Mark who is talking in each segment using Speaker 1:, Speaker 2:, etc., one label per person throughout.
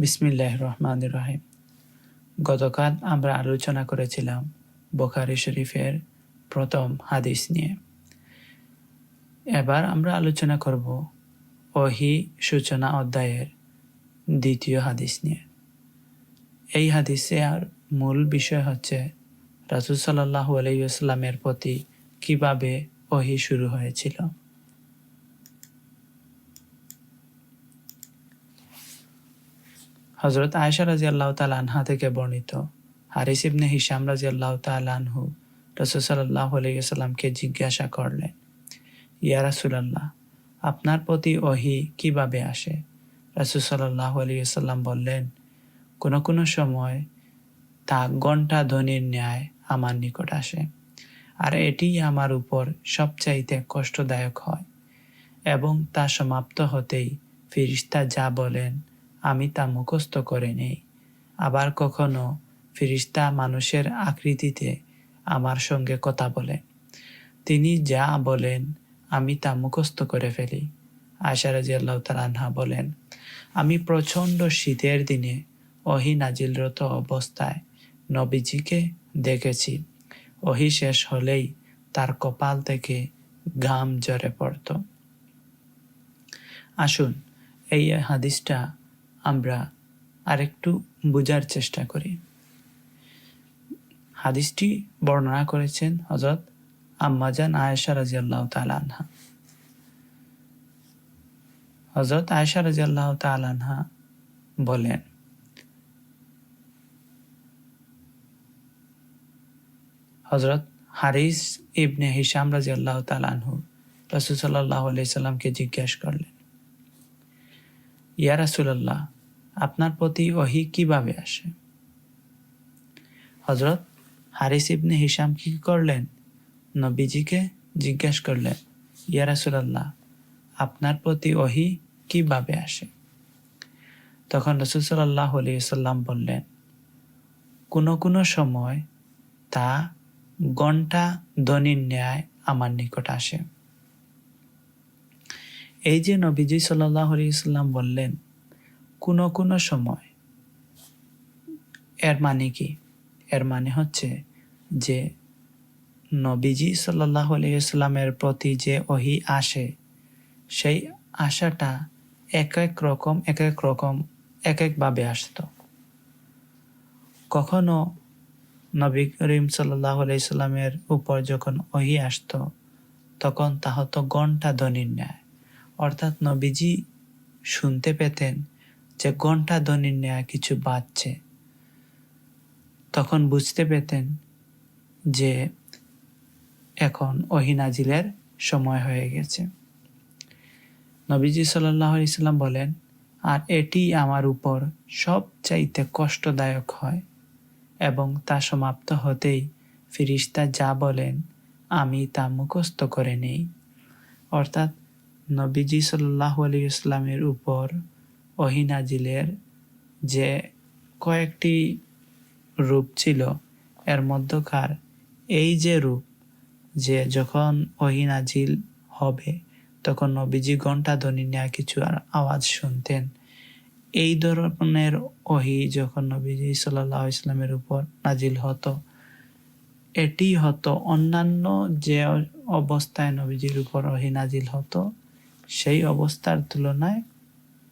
Speaker 1: বিসমিল্লাহির রহমানির রহিম। গতকাল আমরা আলোচনা করেছিলাম বুখারী শরীফের প্রথম হাদিস নিয়ে। এবার আমরা আলোচনা করব ওহী সূচনা অধ্যায়ের দ্বিতীয় হাদিস নিয়ে। এই হাদিসের মূল বিষয় হচ্ছে রাসূল সাল্লাল্লাহু আলাইহি ওয়াসাল্লামের প্রতি কিভাবে ওহী শুরু হয়েছিল। হযরত আয়েশা রাদিয়াল্লাহু তাআলা আনহা থেকে বর্ণিত, হারিস ইবনে হিশাম রাদিয়াল্লাহু তাআলা আনহু রাসূল সাল্লাল্লাহু আলাইহি ওয়াসাল্লামকে জিজ্ঞাসা করলেন, ইয়া রাসূলাল্লাহ, আপনার প্রতি ওহী কিভাবে আসে? রাসূল সাল্লাল্লাহু আলাইহি ওয়াসাল্লাম বললেন, কোনো সময় তা ঘণ্টা ধ্বনির ন্যায় আমার নিকট আসে, আর এটিই আমার উপর সবচাইতে কষ্টদায়ক হয়, এবং তা সমাপ্ত হতেই ফেরেশতা যা বলেন আমি তা মুখস্থ করে নেই। আবার কখনো ফেরেশতা মানুষের আকৃতিতে আমার সঙ্গে কথা বলেন, তিনি যা বলেন আমি তা মুখস্থ করে ফেলি। আয়েশা রাদিয়াল্লাহু তাআলা আনহা বলেন, আমি প্রচণ্ড শীতের দিনে ওহী নাজিলরত অবস্থায় নবীজিকে দেখেছি। ওহী শেষ হলেই তার কপাল থেকে ঘাম ঝরে পড়ত। আসুন এই হাদিসটা আমরা আরেকটু বোঝার চেষ্টা করি। হাদিসটি বর্ণনা করেছেন হযরত আম্মা জান আয়েশা রাদিয়াল্লাহু তাআলা আনহা। হযরত আয়েশা রাদিয়াল্লাহু তাআলা আনহা বলেন, হযরত হারিস ইবনে হিশাম রাদিয়াল্লাহু তাআলা আনহু রাসূল সাল্লাল্লাহু আলাইহি সাল্লামকে জিজ্ঞাসা করলেন, ইয়া রাসূলুল্লাহ, আপনার প্রতি ওহী কিভাবে আসে? হযরত হারিস ইবনে হিশাম কি করলেন? নবীজিকে জিজ্ঞাসা করলেন, ইয়া রাসূলুল্লাহ, আপনার প্রতি ওহী কিভাবে আসে? তখন রাসূল সাল্লাল্লাহু আলাইহি সাল্লাম বললেন, কোনো সময় তা ঘণ্টা ধ্বনির ন্যায় আমার নিকট আসে। এই যে নবীজি সাল্লাল্লাহু আলাইহি সাল্লাম বললেন কোনো সময়, এর মানে কি? এর মানে হচ্ছে যে নবীজি সাল্লাল্লাহু আলাইহি সাল্লামের প্রতি যে ওহী আসে, সেই আশাটা এক একভাবে আসত। কখনো নবী করিম সাল্লাল্লাহু আলাইহি সাল্লামের উপর যখন ওহী আসত, তখন তা হতো ঘণ্টা ধ্বনির ন্যায়। অর্থাৎ নবীজি শুনতে পেতেন যে ঘণ্টা ধ্বনির ন্যায় কিছু বাজছে। তখন বুঝতে পেতেন যে এখন ওহী নাজিলের সময় হয়ে গেছে। নবীজি সাল্লাল্লাহু আলাইহি সাল্লাম বলেন, আর এটি আমার উপর সবচাইতে কষ্টদায়ক হয়, এবং তা সমাপ্ত হতেই ফেরেশতা যা বলেন আমি তা মুখস্থ করে নেই। অর্থাৎ নবীজি সাল্লাল্লাহু আলাইহি ওয়াসাল্লামের উপর ওহী নাজিলের যে কয়েকটি রূপ ছিল, এর মধ্যকার এই যে রূপ, যে যখন ওহী নাজিল হবে তখন নবীজি ঘণ্টা ধ্বনি নিয়ে কিছু আওয়াজ শুনতেন, এই ধরনের ওহী যখন নবীজি সাল্লাল্লাহু আলাইহি ওয়াসাল্লামের উপর নাজিল হতো, এটি হতো অন্যান্য যে অবস্থায় নবীজির উপর ওহী নাজিল হতো সেই অবস্থার তুলনায়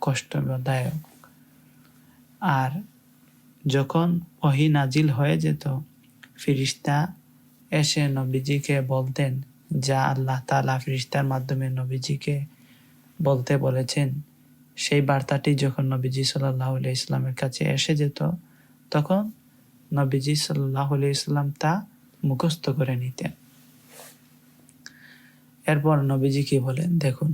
Speaker 1: কষ্টদায়ক। আর যখন ওহী নাজিল হয়ে যেত, ফেরেশতা এসে নবীজিকে বলতেন যা আল্লাহ তাআলা ফেরেশতার মাধ্যমে নবীজিকে বলতে বলেছেন, সেই বার্তাটি যখন নবীজি সাল্লাল্লাহু আলাইহি ওয়াসাল্লামের কাছে এসে যেত, তখন নবীজি সাল্লাল্লাহু আলাইহি ওয়াসাল্লাম তা মুখস্থ করে নিতেন। এরপর নবীজি কি বলেন দেখুন,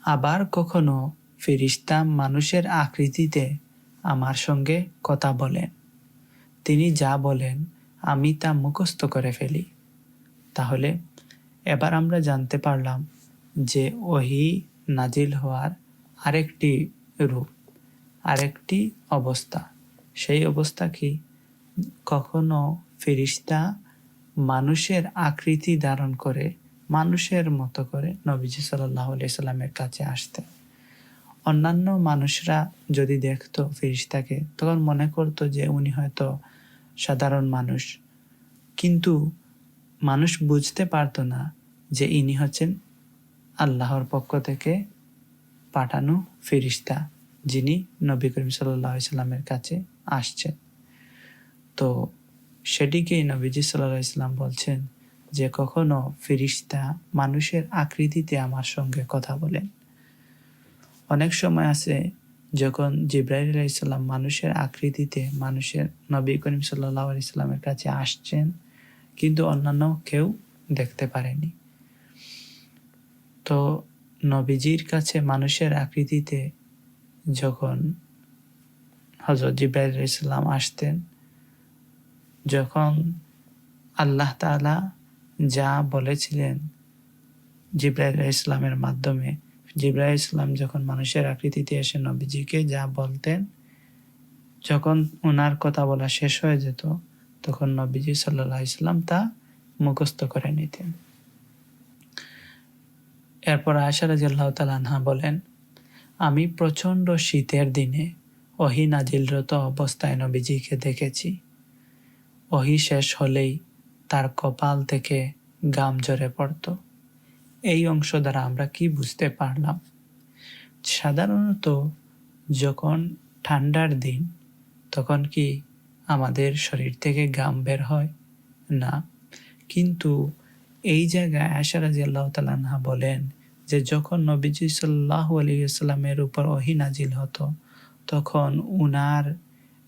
Speaker 1: আবার কখনো ফেরেশতা মানুষের আকৃতিতে আমার সঙ্গে কথা বলেন, তিনি যা বলেন আমি তা মুখস্থ করে ফেলি। তাহলে এবার আমরা জানতে পারলাম যে ওহী নাজিল হওয়ার আরেকটি রূপ, আরেকটি অবস্থা। সেই অবস্থা কি? কখনো ফেরেশতা মানুষের আকৃতি ধারণ করে মানুষের মতো করে নবীজি সাল্লাল্লাহু আলাইহি সাল্লামের কাছে আসতেন। অন্যান্য মানুষরা যদি দেখতো ফেরেশতাকে তখন মনে করতো যে উনি হয়তো সাধারণ মানুষ, কিন্তু মানুষ বুঝতে পারতো না যে ইনি হচ্ছেন আল্লাহর পক্ষ থেকে পাঠানো ফেরেশতা, যিনি নবী করিম সাল্লাল্লাহু আলাইহি সাল্লামের কাছে আসছেন। তো সেটিকেই নবীজি সাল্লাল্লাহু আলাইহি সাল্লাম বলছেন যে কখনো ফেরেশতা মানুষের আকৃতিতে আমার সঙ্গে কথা বলেন। অনেক সময় আছে যখন জিবরাইল আলাইহিস সালাম মানুষের আকৃতিতে মানুষের নবী করিম সাল্লাল্লাহু আলাইহি সাল্লামের কাছে আসছেন, কিন্তু অন্যান্য কেউ দেখতে পারেনি। তো নবীজির কাছে মানুষের আকৃতিতে যখন হযরত জিবরাইল আলাইহিস সালাম আসতেন, যখন আল্লাহ তাআলা যা বলেছিলেন জিবরাইল আলাইহিস সালামের মাধ্যমে, জিবরাইল আলাইহিস সালাম যখন মানুষের আকৃতিতে এসে নবীজিকে যা বলতেন, যখন ওনার কথা বলা শেষ হয়ে যেত তখন নবীজি সাল্লাল্লাহু আলাইহি সাল্লাম তা মুখস্থ করে নিতেন। এরপর আয়েশা রাদিয়াল্লাহু তাআলা আনহা বলেন, আমি প্রচণ্ড শীতের দিনে ওহী নাজিলরত অবস্থায় নবীজিকে দেখেছি। ওহী শেষ হলেই তার কপাল থেকে ঘাম ঝরে পড়ত। এই অংশ দ্বারা আমরা কি বুঝতে পারলাম? সাধারণত যখন ঠান্ডার দিন তখন কি আমাদের শরীর থেকে ঘাম বের হয় না, কিন্তু এই জায়গায় আয়েশা রাদিয়াল্লাহু তাআলা আনহা বলেন যে যখন নবীজি সাল্লাল্লাহু আলাইহি ওয়াসাল্লামের উপর ওহী নাজিল হতো তখন উনার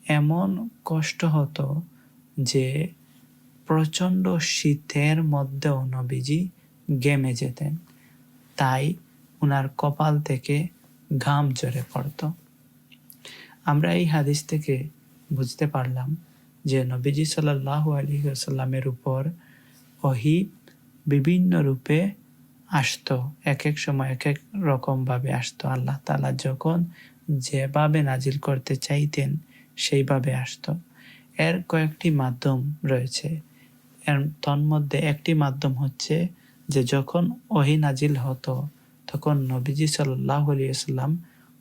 Speaker 1: এমন কষ্ট হতো যে প্রচণ্ড শীতের মধ্যেও নবীজি ঘেমে যেতেন, তাই উনার কপাল থেকে ঘাম ঝরে পড়ত। আমরা এই হাদিস থেকে বুঝতে পারলাম যে নবীজি সাল্লাল্লাহু আলাইহি ওয়াসাল্লামের উপর ওহী বিভিন্ন রূপে আসতো, এক এক সময় এক এক রকমভাবে আসতো। আল্লাহ তাআলা যখন যেভাবে নাজিল করতে চাইতেন সেইভাবে আসতো। এর কয়েকটি মাধ্যম রয়েছে। এর তন্মধ্যে একটি মাধ্যম হচ্ছে যে যখন ওহী নাজিল হতো তখন নবীজি সাল্লাল্লাহু আলাইহি ওয়াসাল্লাম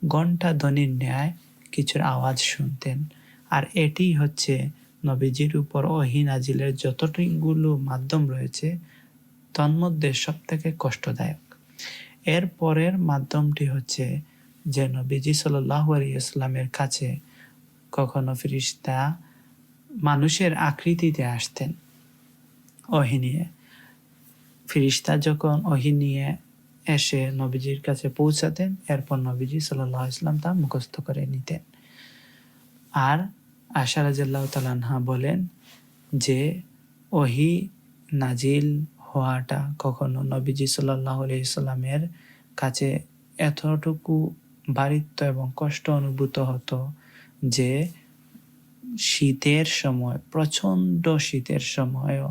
Speaker 1: ঘণ্টা ধ্বনির ন্যায় কিছুর আওয়াজ শুনতেন, আর এটি হচ্ছে নবীজির উপর ওহী নাজিলের যতগুলো মাধ্যম রয়েছে তন্মধ্যে সবথেকে কষ্টদায়ক। এর পরের মাধ্যমটি হচ্ছে যে নবীজি সাল্লাল্লাহু আলাইহি ওয়াসাল্লামের কাছে কখনো ফেরেশতা মানুষের আকৃতিতে আসতেন ওহী নিয়ে। ফেরেশতা যখন ওহী নিয়ে এসে নবীজির কাছে পৌঁছাতেন, এরপর নবীজি সাল্লাল্লাহু আলাইহি ওয়াসাল্লাম তা মুখস্থ করে নিতেন। আর আয়েশা রাদিয়াল্লাহু তাআলা আনহা বলেন যে ওহী নাজিল হওয়াটা কখনো নবীজি সাল্লাল্লাহু আলাইহি ওয়াসাল্লামের কাছে এতটুকু ভারিত্ব এবং কষ্ট অনুভূত হতো যে শীতের সময়, প্রচণ্ড শীতের সময়ও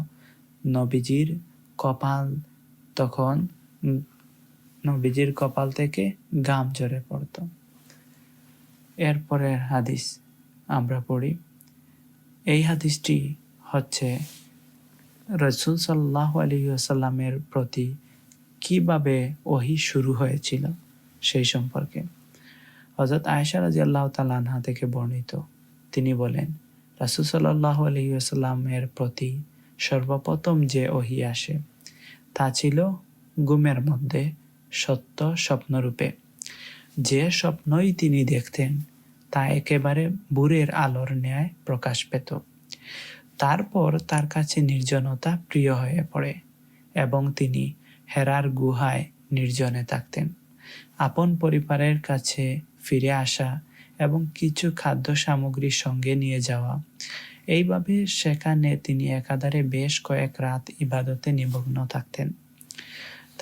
Speaker 1: নবীজির কপাল তখন নবীজির কপাল থেকে ঘাম ঝরে পড়ত। এরপরের হাদিস আমরা পড়ি। এই হাদিসটি হচ্ছে রাসূল সাল্লাল্লাহু আলাইহি ওয়াসাল্লামের প্রতি কিভাবে ওহী শুরু হয়েছিল সেই সম্পর্কে। হযরত আয়েশা রাদিয়াল্লাহু তাআলা আনহা থেকে বর্ণিত, তিনি বলেন, রাসূল সাল্লাল্লাহু আলাইহি ওয়াসাল্লামের প্রতি সর্বপ্রথম যে ওহী আসে তা ছিল ঘুমের মধ্যে সত্য স্বপ্নরূপে। যে স্বপ্নই তিনি দেখতেন তা একেবারে ভোরের আলোর ন্যায় প্রকাশ পেত। তারপর তার কাছে নির্জনতা প্রিয় হয়ে পড়ে এবং তিনি হেরার গুহায় নির্জনে থাকতেন। আপন পরিবারের কাছে ফিরে আসা এবং কিছু খাদ্য সামগ্রী সঙ্গে নিয়ে যাওয়া, এইভাবে সেখানে তিনি একাধারে বেশ কয়েক রাত ইবাদতে নিমগ্ন থাকতেন।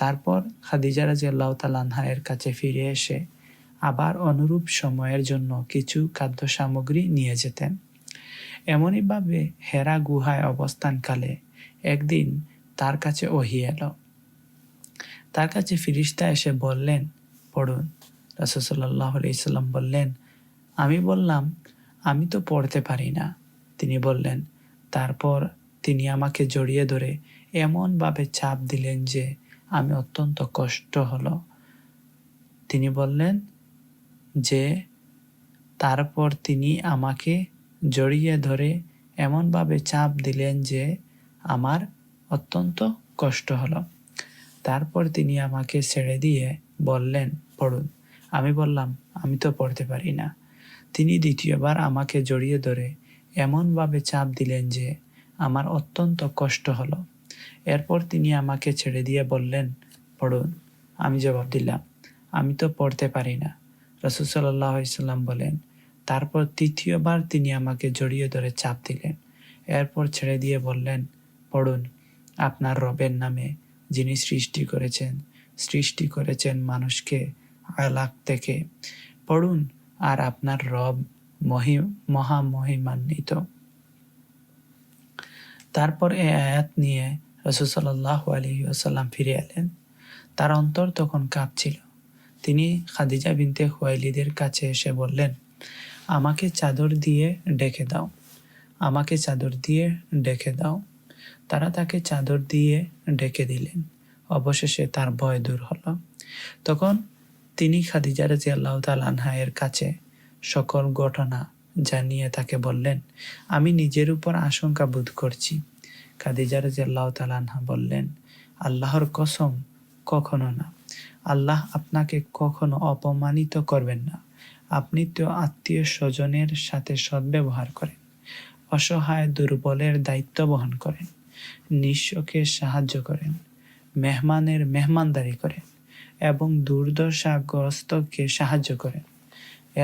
Speaker 1: তারপর খাদিজা রাদিয়াল্লাহু তাআলা আনহা এর কাছে ফিরে এসে আবার অনুরূপ সময়ের জন্য কিছু খাদ্য সামগ্রী নিয়ে যেতেন। এমনইভাবে হেরা গুহায় অবস্থানকালে একদিন তার কাছে ওহী এলো। তার কাছে ফেরেশতা এসে বললেন, পড়ুন। রাসূল সাল্লাল্লাহু আলাইহি ওয়াসাল্লাম বললেন, আমি বললাম, আমি তো পড়তে পারি না। তিনি বললেন, তারপর তিনি আমাকে জড়িয়ে ধরে এমনভাবে চাপ দিলেন যে আমি অত্যন্ত কষ্ট হলো। তিনি বললেন, যে তারপর তিনি আমাকে জড়িয়ে ধরে এমনভাবে চাপ দিলেন যে আমার অত্যন্ত কষ্ট হলো। তারপর তিনি আমাকে ছেড়ে দিয়ে বললেন, পড়ুন। আমি বললাম, আমি তো পড়তে পারি না। তিনি দ্বিতীয়বার আমাকে জড়িয়ে ধরে এমনভাবে চাপ দিলেন যে আমার অত্যন্ত কষ্ট হলো। এরপর তিনি আমাকে ছেড়ে দিয়ে বললেন, পড়ুন। আমি জবাব দিলাম, আমি তো পড়তে পারি না। রাসূল সাল্লাল্লাহু আলাইহি সাল্লাম বলেন, তারপর তৃতীয়বার তিনি আমাকে জড়িয়ে ধরে চাপ দিলেন। এরপর ছেড়ে দিয়ে বললেন, পড়ুন। আপনার রবের নামে, যিনি সৃষ্টি করেছেন মানুষকে আলাক থেকে। পড়ুন, আর আপনার রব মহামহিমান্বিত। তারপর এই আয়াত নিয়ে রাসূল সাল্লাল্লাহু আলাইহি ওয়াসাল্লাম ফিরে এলেন। তার অন্তর তখন কাঁপছিল। তিনি খাদিজা বিনতে খুয়াইলিদের কাছে এসে বললেন, আমাকে চাদর দিয়ে ঢেকে দাও, আমাকে চাদর দিয়ে ঢেকে দাও। তারা তাকে চাদর দিয়ে ঢেকে দিলেন। অবশেষে তার ভয় দূর হলো। তখন তিনি খাদিজা রাদিয়াল্লাহু তাআলা আনহা এর কাছে সকল ঘটনা জানিয়ে তাকে বললেন, আমি নিজের উপর আশঙ্কা বোধ করছি। খাদিজা রাদিয়াল্লাহু তাআলা আনহা বললেন, আল্লাহর কসম, কখনো না। আল্লাহ আপনাকে কখনো অপমানিত করবেন না। আপনি তো আত্মীয় স্বজনের সাথে সদ্ব্যবহার করেন, অসহায় দুর্বলের দায়িত্ব বহন করেন, নিঃস্বকে সাহায্য করেন, মেহমানের মেহমানদারি করেন এবং দুর্দশাগ্রস্তকে সাহায্য করেন।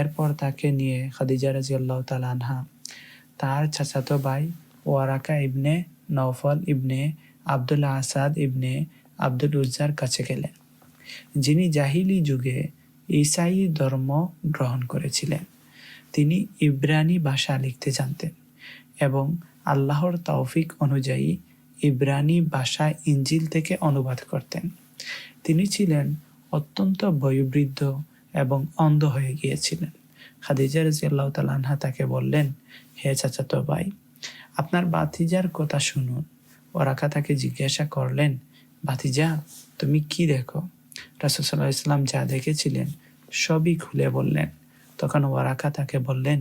Speaker 1: এরপর তাকে নিয়ে খাদিজা রাদিয়াল্লাহু তাআলা আনহা তার চাচাতো ভাই ওয়ারাকা ইবনে নওফল ইবনে আব্দুল আসাদ ইবনে আব্দুল উজ্জার কাছে গেলেন, যিনি জাহিলি যুগে ঈসাই ধর্ম গ্রহণ করেছিলেন। তিনি ইব্রানি ভাষা লিখতে জানতেন এবং আল্লাহর তৌফিক অনুযায়ী ইব্রানি ভাষা ইনজিল থেকে অনুবাদ করতেন। তিনি ছিলেন অত্যন্ত বয়োবৃদ্ধ এবং অন্ধ হয়ে গিয়েছিলেন। খাদিজা রাদিয়াল্লাহু তাআলা আনহা তাকে বললেন, হে চাচাতো ভাই, আপনার ভাতিজার কথা শুনুন। ওরাকা তাকে জিজ্ঞাসা করলেন, ভাতিজা, তুমি কি দেখো? রাসূল সাল্লাল্লাহু আলাইহি ওয়াসাল্লাম যা দেখেছিলেন সবই খুলে বললেন। তখন ওয়ারাকা তাকে বললেন,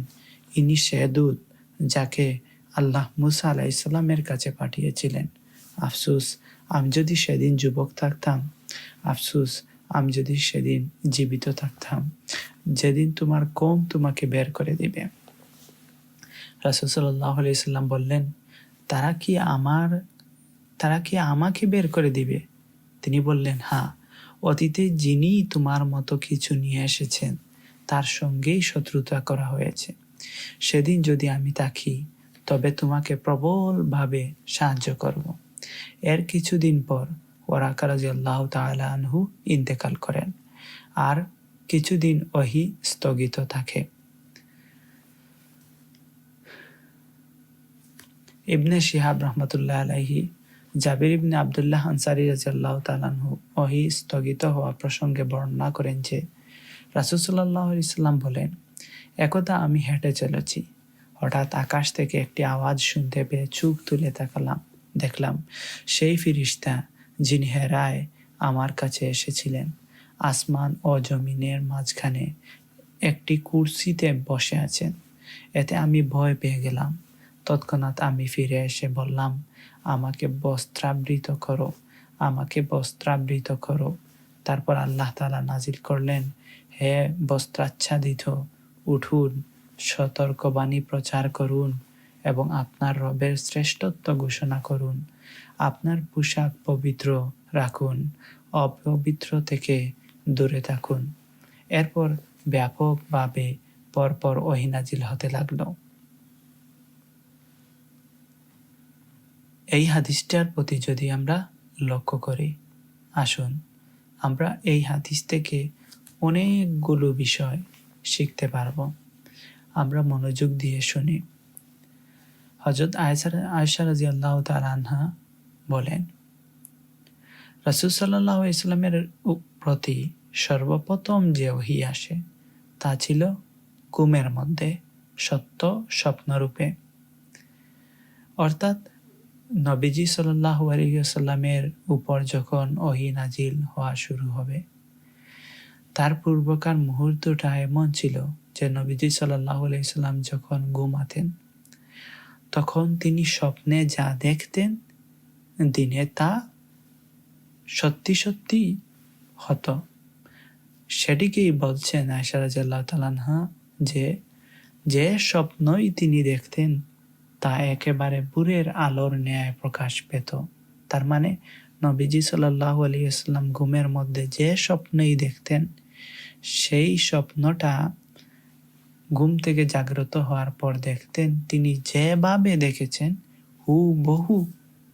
Speaker 1: ইনি সে দূত যাকে আল্লাহ মুসা আলাইহিস সালামের কাছে পাঠিয়েছিলেন। আফসোস, আমি যদি সেদিন যুবক থাকতাম। আফসোস, আমি যদি সেদিন জীবিত থাকতাম, যেদিন তোমার কওম তোমাকে বের করে দিবে। রাসূল সাল্লাল্লাহু আলাইহি সাল্লাম বললেন, তারা কি আমাকে বের করে দিবে? তিনি বললেন, হ্যাঁ, অতীতে যিনি তোমার মতো কিছু নিয়ে এসেছেন তার সঙ্গেই শত্রুতা করা হয়েছে। সেদিন যদি আমি থাকি তবে তোমাকে প্রবলভাবে সাহায্য করব। এর কিছুদিন পর ওয়ারাকা রাদিয়াল্লাহু তাআলা আনহু ইন্তেকাল করেন আর কিছুদিন ওহী স্থগিত থাকে। ইবনে শিহাব রাহমাতুল্লাহ আলাইহি জাবির ইবনে আব্দুল্লাহ আনসারী রাদিয়াল্লাহু তাআলা আনহু ওহী স্থগিত হওয়া প্রসঙ্গে বর্ণনা করেন যে রাসূল সাল্লাল্লাহু আলাইহি সাল্লাম বলেন, একদা আমি হেঁটে চলেছি, হঠাৎ আকাশ থেকে একটি আওয়াজ শুনতে পেয়ে চোখ তুলে তাকালাম। দেখলাম সেই ফিরিস্তা যিনি হেরায় আমার কাছে এসেছিলেন আসমান ও জমিনের মাঝখানে একটি কুরসিতে বসে আছেন। এতে আমি ভয় পেয়ে গেলাম। তৎক্ষণাৎ আমি ফিরে এসে বললাম, আমাকে বস্ত্রাবৃত করো, আমাকে বস্ত্রাবৃত করো। তারপর আল্লাহ তাআলা নাজিল করলেন, হে বস্ত্রাচ্ছাদিত, উঠুন, সতর্কবাণী প্রচার করুন এবং আপনার রবের শ্রেষ্ঠত্ব ঘোষণা করুন। আপনার পোশাক পবিত্র রাখুন, অপবিত্র থেকে দূরে থাকুন। এরপর ব্যাপকভাবে পরপর ওহী নাজিল হতে লাগলো। এই হাদিসটার প্রতি যদি আমরা লক্ষ্য করি, আসুন আমরা এই হাদিস থেকে অনেকগুলো বিষয় শিখতে পারব। আমরা মনোযোগ দিয়ে শুনি। হযরত আয়েশা রাদিয়াল্লাহু তাআলা আনহা বলেন, রাসূল সাল্লাল্লাহু আলাইহি ওয়াসাল্লামের প্রতি সর্বপ্রথম যে ওহী আসে তা ছিল ঘুমের মধ্যে সত্য স্বপ্নরূপে। অর্থাৎ নবীজি সাল্লাল্লাহু আলাইহি ওয়াসাল্লামের উপর যখন ওহী নাজিল হওয়া শুরু হবে তার পূর্বকার মুহূর্তটা এমন ছিল যে নবীজি সাল্লাল্লাহু আলাইহি সাল্লাম যখন ঘুমাতেন তখন তিনি স্বপ্নে যা দেখতেন দিনে তা সত্যি সত্যি হতো। সেটিকেই বলছেন আয়েশা রাদিয়াল্লাহু তাআলা আনহা যে যে স্বপ্নই তিনি দেখতেন তা একেবারে ভোরের আলোর ন্যায় প্রকাশ পেত। তার মানে নবীজি সাল্লাল্লাহু আলাইহি ওয়াসাল্লাম ঘুমের মধ্যে যে স্বপ্নই দেখতেন সেই স্বপ্নটা ঘুম থেকে জাগ্রত হওয়ার পর দেখতেন তিনি যেভাবে দেখেছেন হুবহু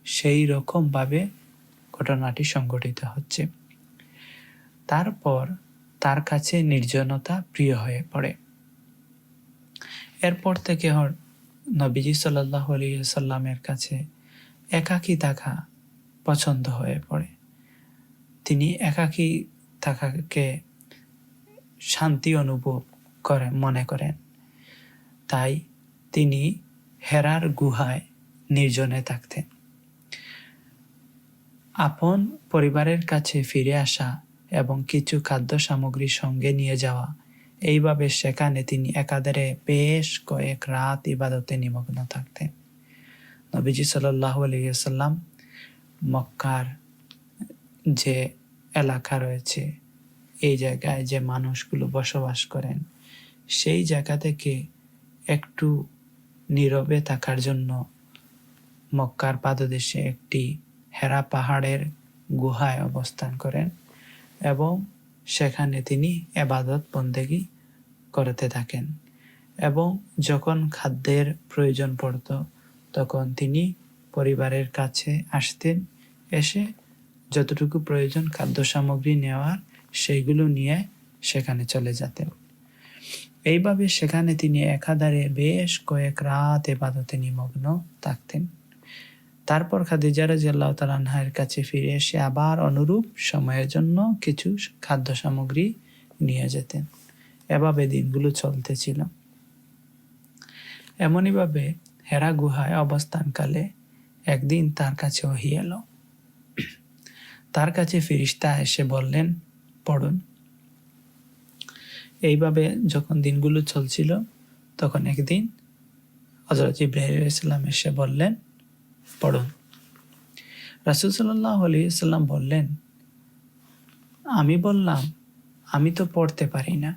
Speaker 1: সেই রকমভাবে ঘটনাটি সংঘটিত হচ্ছে। তারপর তার কাছে নির্জনতা প্রিয় হয়ে পড়ে। এরপর থেকে নবীজি সাল্লাল্লাহু আলাইহি ওয়াসাল্লামের কাছে একাকী থাকা পছন্দ হয়ে পড়ে। তিনি একাকী থাকাকে শান্তি অনুভব মনে করেন। তাই তিনি হেরার গুহায় নির্জনে থাকতেন। আপন পরিবারের কাছে ফিরে আসা এবং কিছু খাদ্য সামগ্রী সঙ্গে নিয়ে যাওয়া, এইভাবে সেখানে তিনি একাধারে বেশ কয়েক রাত ইবাদতে নিমগ্ন থাকতেন। নবীজি সাল্লাল্লাহু আলাইহি ওয়াসাল্লাম মক্কার যে এলাকা রয়েছে, এই জায়গায় যে মানুষগুলো বসবাস করেন, সেই জায়গা থেকে একটু নীরবে থাকার জন্য মক্কার পাদদেশে একটি হেরা পাহাড়ের গুহায় অবস্থান করেন এবং সেখানে তিনি ইবাদত বন্দেগী করতে থাকেন। এবং যখন খাদ্যের প্রয়োজন পড়ত তখন তিনি পরিবারের কাছে আসতেন, এসে যতটুকু প্রয়োজন খাদ্য সামগ্রী নেওয়ার সেইগুলো নিয়ে সেখানে চলে যেতেন। এইভাবে সেখানে তিনি একাধারে বেশ কয়েক রাত ইবাদতে নিমগ্ন থাকতেন। তারপর খাদিজা রাদিয়াল্লাহু তাআলা আনহার কাছে ফিরে এসে আবার অনুরূপ সময়ের জন্য কিছু খাদ্য সামগ্রী নিয়ে যেতেন। এভাবে দিনগুলো চলতেছিল। এমনইভাবে হেরা গুহায় অবস্থানকালে একদিন তার কাছে ওহী এলো। তার কাছে ফেরেশতা এসে বললেন, পড়ুন। এইভাবে যখন দিনগুলো চলছিল তখন একদিন হযরত জিবরাইল আলাইহিস সালাম এসে বললেন, পড়ুন। রাসূল সাল্লাল্লাহু আলাইহি ওয়াসাল্লাম বললেন, আমি বললাম, আমি তো পড়তে পারি না।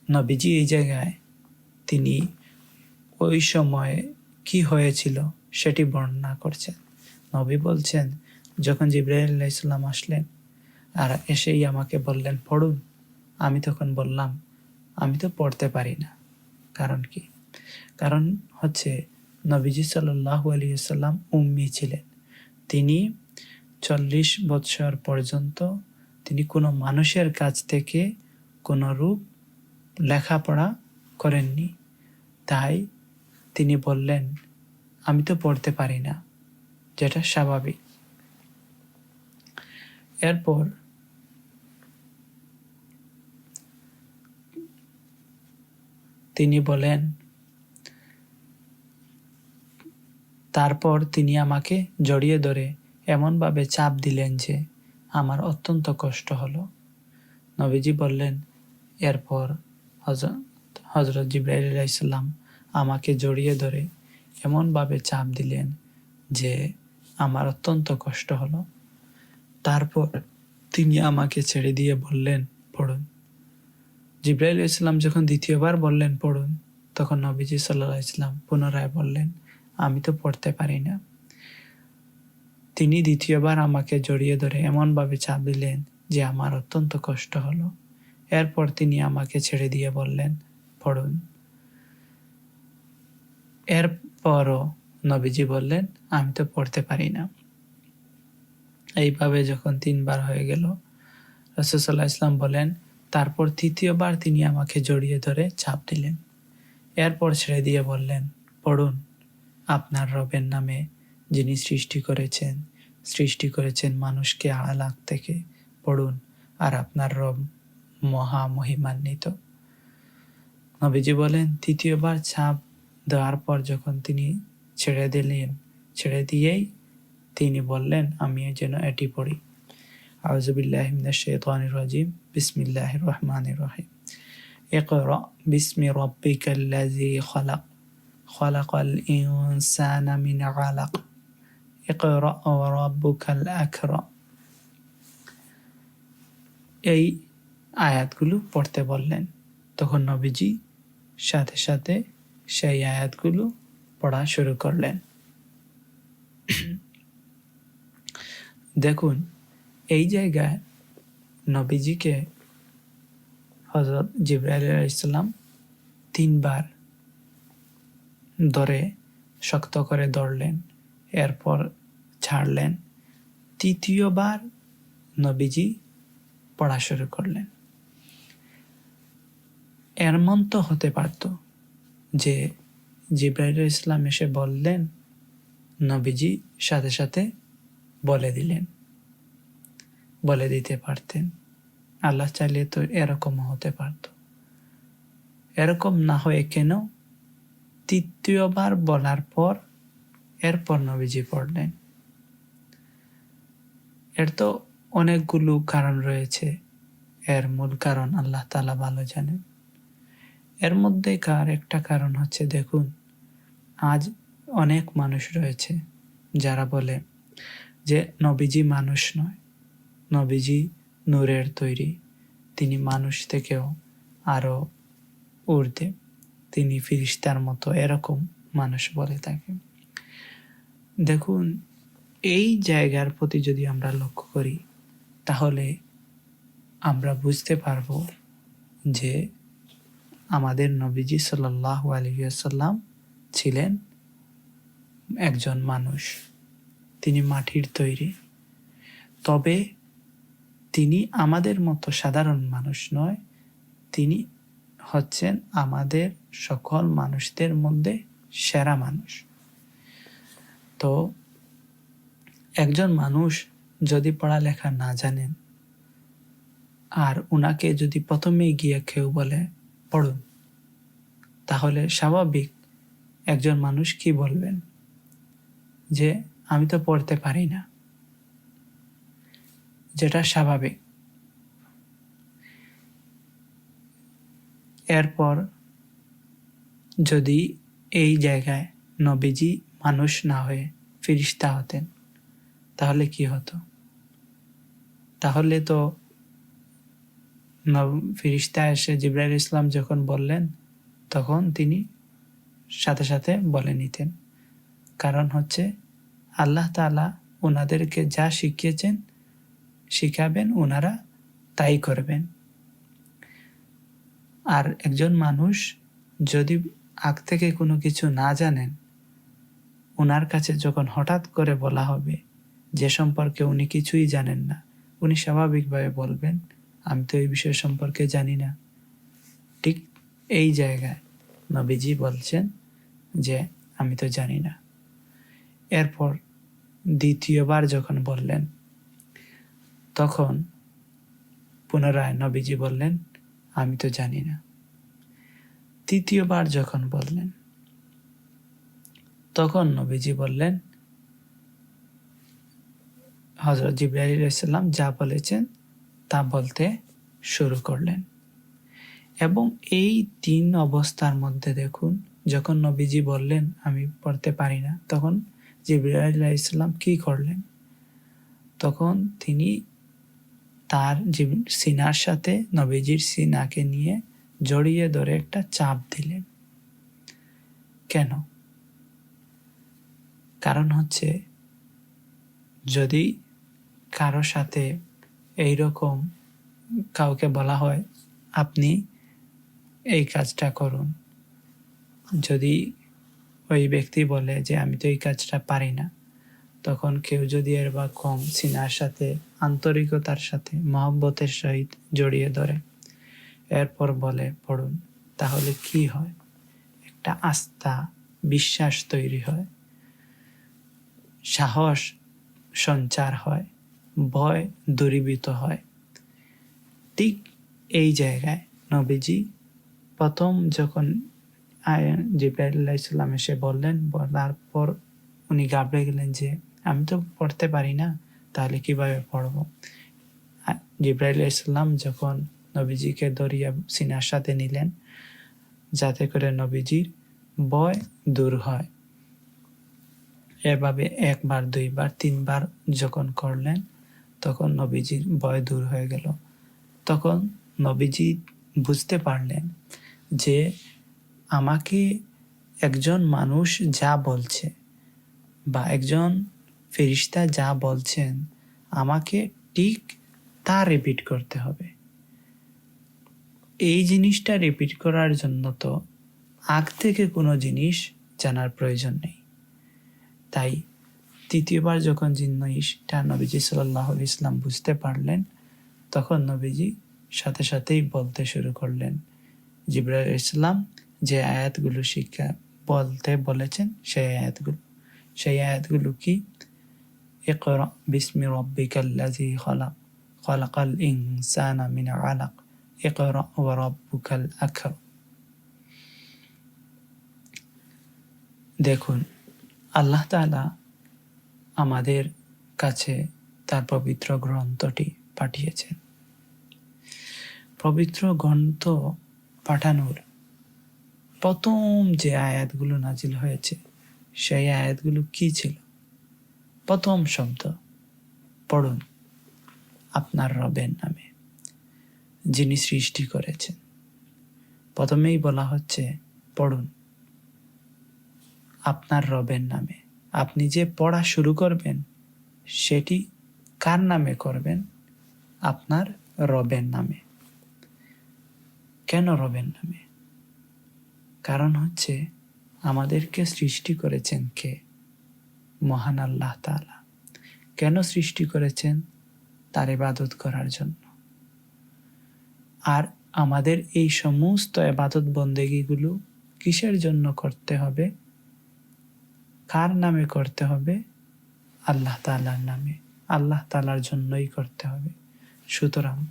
Speaker 1: নবীজি এই জায়গায় তিনি ওই সময় কি হয়েছিল সেটি বর্ণনা করছেন। নবী বলছেন, যখন জিবরাইল আলাইহিস সালাম আসলেন আর এসেই আমাকে বললেন পড়ুন, আমি তখন বললাম আমি তো পড়তে পারি না। কারণ কি? কারণ হচ্ছে নবীজি সাল্লাল্লাহু আলাইহি ওয়াসাল্লাম উম্মি ছিলেন। তিনি 40 বছর পর্যন্ত তিনি কোনো মানুষের কাছ থেকে কোনো রূপ লেখাপড়া করেননি। তাই তিনি বললেন আমি তো পড়তে পারি না, যেটা স্বাভাবিক। এরপর তিনি বলেন, তারপর তিনি আমাকে জড়িয়ে ধরে এমনভাবে চাপ দিলেন যে আমার অত্যন্ত কষ্ট হলো। নবীজি বললেন, এরপর হযরত জিবরাইল আলাইহিস সালাম আমাকে জড়িয়ে ধরে এমনভাবে চাপ দিলেন যে আমার অত্যন্ত কষ্ট হলো। তারপর তিনি আমাকে ছেড়ে দিয়ে বললেন, পড়ুন। জিবরাইল আলাইহিস সালাম যখন দ্বিতীয়বার বললেন পড়ুন, তখন নবীজি সাল্লাল্লাহু আলাইহি ওয়াসাল্লাম পুনরায় বললেন, আমি তো পড়তে পারি না। তিনি দ্বিতীয়বার আমাকে জড়িয়ে ধরে এমনভাবে চাপ দিলেন যে আমার অত্যন্ত কষ্ট হলো। এরপর তিনি আমাকে ছেড়ে দিয়ে বললেন, পড়ুন। এরপরও নবীজি বললেন, আমি তো পড়তে পারি না। এইভাবে যখন 3 বার হয়ে গেল, রাসূল সাল্লাল্লাহু আলাইহি ওয়াসাল্লাম বলেন, তারপর তৃতীয়বার তিনি আমাকে জড়িয়ে ধরে চাপ দিলেন। এরপর ছেড়ে দিয়ে বললেন, পড়ুন। আপনার রবের নামে, যিনি সৃষ্টি করেছেন মানুষকে আলাক থেকে, পড়ুন। আর আপনার রব মহা মহিমান্বিত। নবীজি বলেন, তৃতীয়বার চাপ দেওয়ার পর যখন তিনি ছেড়ে দিয়েই তিনি বললেন, আমি যেন এটি পড়ি, আউযু বিল্লাহি মিনাশ শাইতানির রাজিম, বিসমিল্লাহির রহমানির রহিম। ইকরা বিসমি রাব্বিকাল্লাযী খালাক খালাকাল ইনসানা মিন আলাক ইকরা ওয়া রাব্বুকাল আকরাম। এই আয়াতগুলো পড়তে বললেন। তখন নবীজি সাথে সাথে সেই আয়াতগুলো পড়া শুরু করলেন। দেখুন, এই জায়গায় নবীজিকে হযরত জিবরাইল আলাইহিস সালাম 3 বার ধরে শক্ত করে ধরলেন, এরপর ছাড়লেন। তৃতীয়বার নবীজি পড়া শুরু করলেন। এমন তো হতে পারত যে জিবরাইল আলাইহিস সালাম এসে বললেন, নবীজি সাথে সাথে বলে দিতে পারতেন। আল্লাহ চাইলে তো এরকমও হতে পারত। এরকম না হয়ে কেন তৃতীয়বার বলার পর এরপর নবীজি পড়লেন? এর তো অনেকগুলো কারণ রয়েছে। এর মূল কারণ আল্লাহ তাআলা ভালো জানেন। এর মধ্যেকার একটা কারণ হচ্ছে, দেখুন, আজ অনেক মানুষ রয়েছে যারা বলে যে নবীজি মানুষ নয়, নবীজি নূরের তৈরি, তিনি মানুষ থেকেও আরো ঊর্ধ্বে, তিনি ফিরিস্তার মতো, এরকম মানুষ বলে থাকে। দেখুন, এই জায়গার প্রতি যদি আমরা লক্ষ্য করি তাহলে আমরা বুঝতে পারব যে আমাদের নবীজি সাল্লাল্লাহু আলাইহি ওয়াসাল্লাম ছিলেন একজন মানুষ, তিনি মাটির তৈরি। তবে তিনি আমাদের মতো সাধারণ মানুষ নয়, তিনি হচ্ছেন আমাদের সকল মানুষদের মধ্যে সেরা মানুষ। তো একজন মানুষ যদি পড়ালেখা না জানেন আর উনাকে যদি প্রথমেই গিয়ে কেউ বলে পড়ুন, তাহলে স্বাভাবিক একজন মানুষ কি বলবেন? যে আমি তো পড়তে পারি না, যেটা স্বাভাবিক। এরপর যদি এই জায়গায় নবীজি মানুষ না হয়ে ফিরিস্তা হতেন তাহলে কি হতো? তাহলে তো ফিরিস্তা এসে জিবরাইল আলাইহিস সালাম যখন বললেন তখন তিনি সাথে সাথে বলে নিতেন। কারণ হচ্ছে আল্লাহ তাআলা ওনাদেরকে যা শিখাবেন ওনারা তাই করবেন। আর একজন মানুষ যদি আগ থেকে কোনো কিছু না জানেন, ওনার কাছে যখন হঠাৎ করে বলা হবে যে সম্পর্কে উনি কিছুই জানেন না, উনি স্বাভাবিকভাবে বলবেন আমি তো এই বিষয় সম্পর্কে জানি না। ঠিক এই জায়গায় নবীজি বলছেন যে আমি তো জানি না। এরপর দ্বিতীয়বার যখন বললেন তখন পুনরায় নবীজি বললেন আমি তো জানি না। তৃতীয়বার যখন বললেন তখন নবীজি বললেন, হযরত জিবরাইল আলাইহিস সালাম যা বলেছেন তা বলতে শুরু করলেন। এবং এই 3 অবস্থার মধ্যে দেখুন, যখন নবীজি বললেন আমি পড়তে পারি না, তখন জিবরাইল আলাইহিস সালাম কি করলেন? তখন তিনি তার সিনার সাথে নবীজির সিনাকে নিয়ে জড়িয়ে ধরে একটা চাপ দিলেন। কেন? কারণ হচ্ছে যদি কারো সাথে এইরকম কাউকে বলা হয় আপনি এই কাজটা করুন, যদি ওই ব্যক্তি বলে যে আমি তো এই কাজটা পারি না, তখন কেউ যদি এরকম সিনার সাথে আন্তরিকতার সাথে মহব্বতের সহিত জড়িয়ে ধরে এরপর বলে পড়ুন, তাহলে কি হয়? একটা আস্থা, বিশ্বাস তৈরি হয়, সাহস সঞ্চার হয়, ভয় দূরীভূত হয়। ঠিক এই জায়গায় নবীজি প্রথম যখন জিবরাইল আলাইহিস সালাম এসে বলার পর উনি ঘাবড়ে গেলেন যে আমি তো পড়তে পারি না, তাহলে কিভাবে পড়ব? জিবরাইল ইসলাম যখন নবীজিকে দরিয়া সিনার সাথে নিলেন যাতে করে নবীজির ভয় দূর হয়। এভাবে একবার, দুইবার, তিনবার যখন করলেন তখন নবীজির ভয় দূর হয়ে গেল। তখন নবীজি বুঝতে পারলেন যে আমাকে একজন মানুষ যা বলছে বা একজন ফেরেশতা যা বলছেন আমাকে ঠিক তা রিপিট করতে হবে। এই জিনিসটা রিপিট করার জন্য তো আগ থেকে কোনো জিনিস জানার প্রয়োজন নেই। তাই তৃতীয়বার যখন জিনিসটা নবীজি সাল্লাল্লাহু আলাইহি ওয়াসাল্লাম বুঝতে পারলেন তখন নবীজি সাথে সাথেই বলতে শুরু করলেন। জিবরাইল ইসলাম যে আয়াতগুলো শিক্ষা বলতে বলেছেন সেই আয়াতগুলো কি? ইকরা বিসমি রাব্বিকাল্লাযী খালাক, খালাকাল ইনসানা মিন আলাক, ইকরা ওয়া রাব্বুকাল আকরাম। দেখুন, আল্লাহ তাআলা আমাদের কাছে তার পবিত্র গ্রন্থটি পাঠিয়েছেন। পবিত্র গ্রন্থ পাঠানোর প্রথম যে আয়াতগুলো নাজিল হয়েছে সেই আয়াতগুলো কি ছিল? প্রথম শব্দ পড়ুন, আপনার রবের নামে যিনি সৃষ্টি করেছেন। প্রথমেই বলা হচ্ছে পড়ুন আপনার রবের নামে। আপনি যে পড়া শুরু করবেন সেটি কার নামে করবেন? আপনার রবের নামে। কেন রবের নামে? কারণ হচ্ছে আমাদেরকে সৃষ্টি করেছেন কে? মহান আল্লাহ তাআলা। কেন সৃষ্টি করেছেন? তার ইবাদত করার জন্য। আর আমাদের এই সমস্ত ইবাদত বন্দেগীগুলো কিসের জন্য করতে হবে? কার নামে করতে হবে? আল্লাহ তাআলার নামে। আল্লাহ তাআলার জন্যই করতে হবে। সুতরাং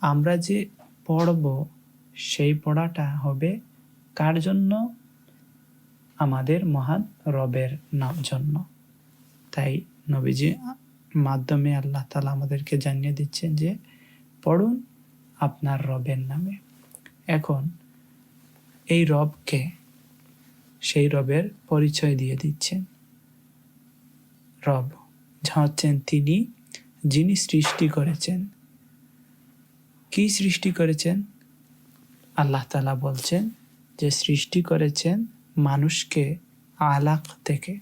Speaker 1: আমরা যে পড়ব সেই পড়াটা হবে কার জন্য? আমাদের মহান রবের নাম জন্য। তাই নবীজি মাধ্যমে আল্লাহ তাআলা আমাদেরকে জানিয়ে দিচ্ছেন যে পড়ুন আপনার রবের নামে। এখন এই রবকে, সেই রবের পরিচয় দিয়ে দিচ্ছেন। রব হচ্ছেন তিনি যিনি সৃষ্টি করেছেন। কি সৃষ্টি করেছেন? আল্লাহ তাআলা বলছেন যে সৃষ্টি করেছেন মানুষকে আলাক থেকে।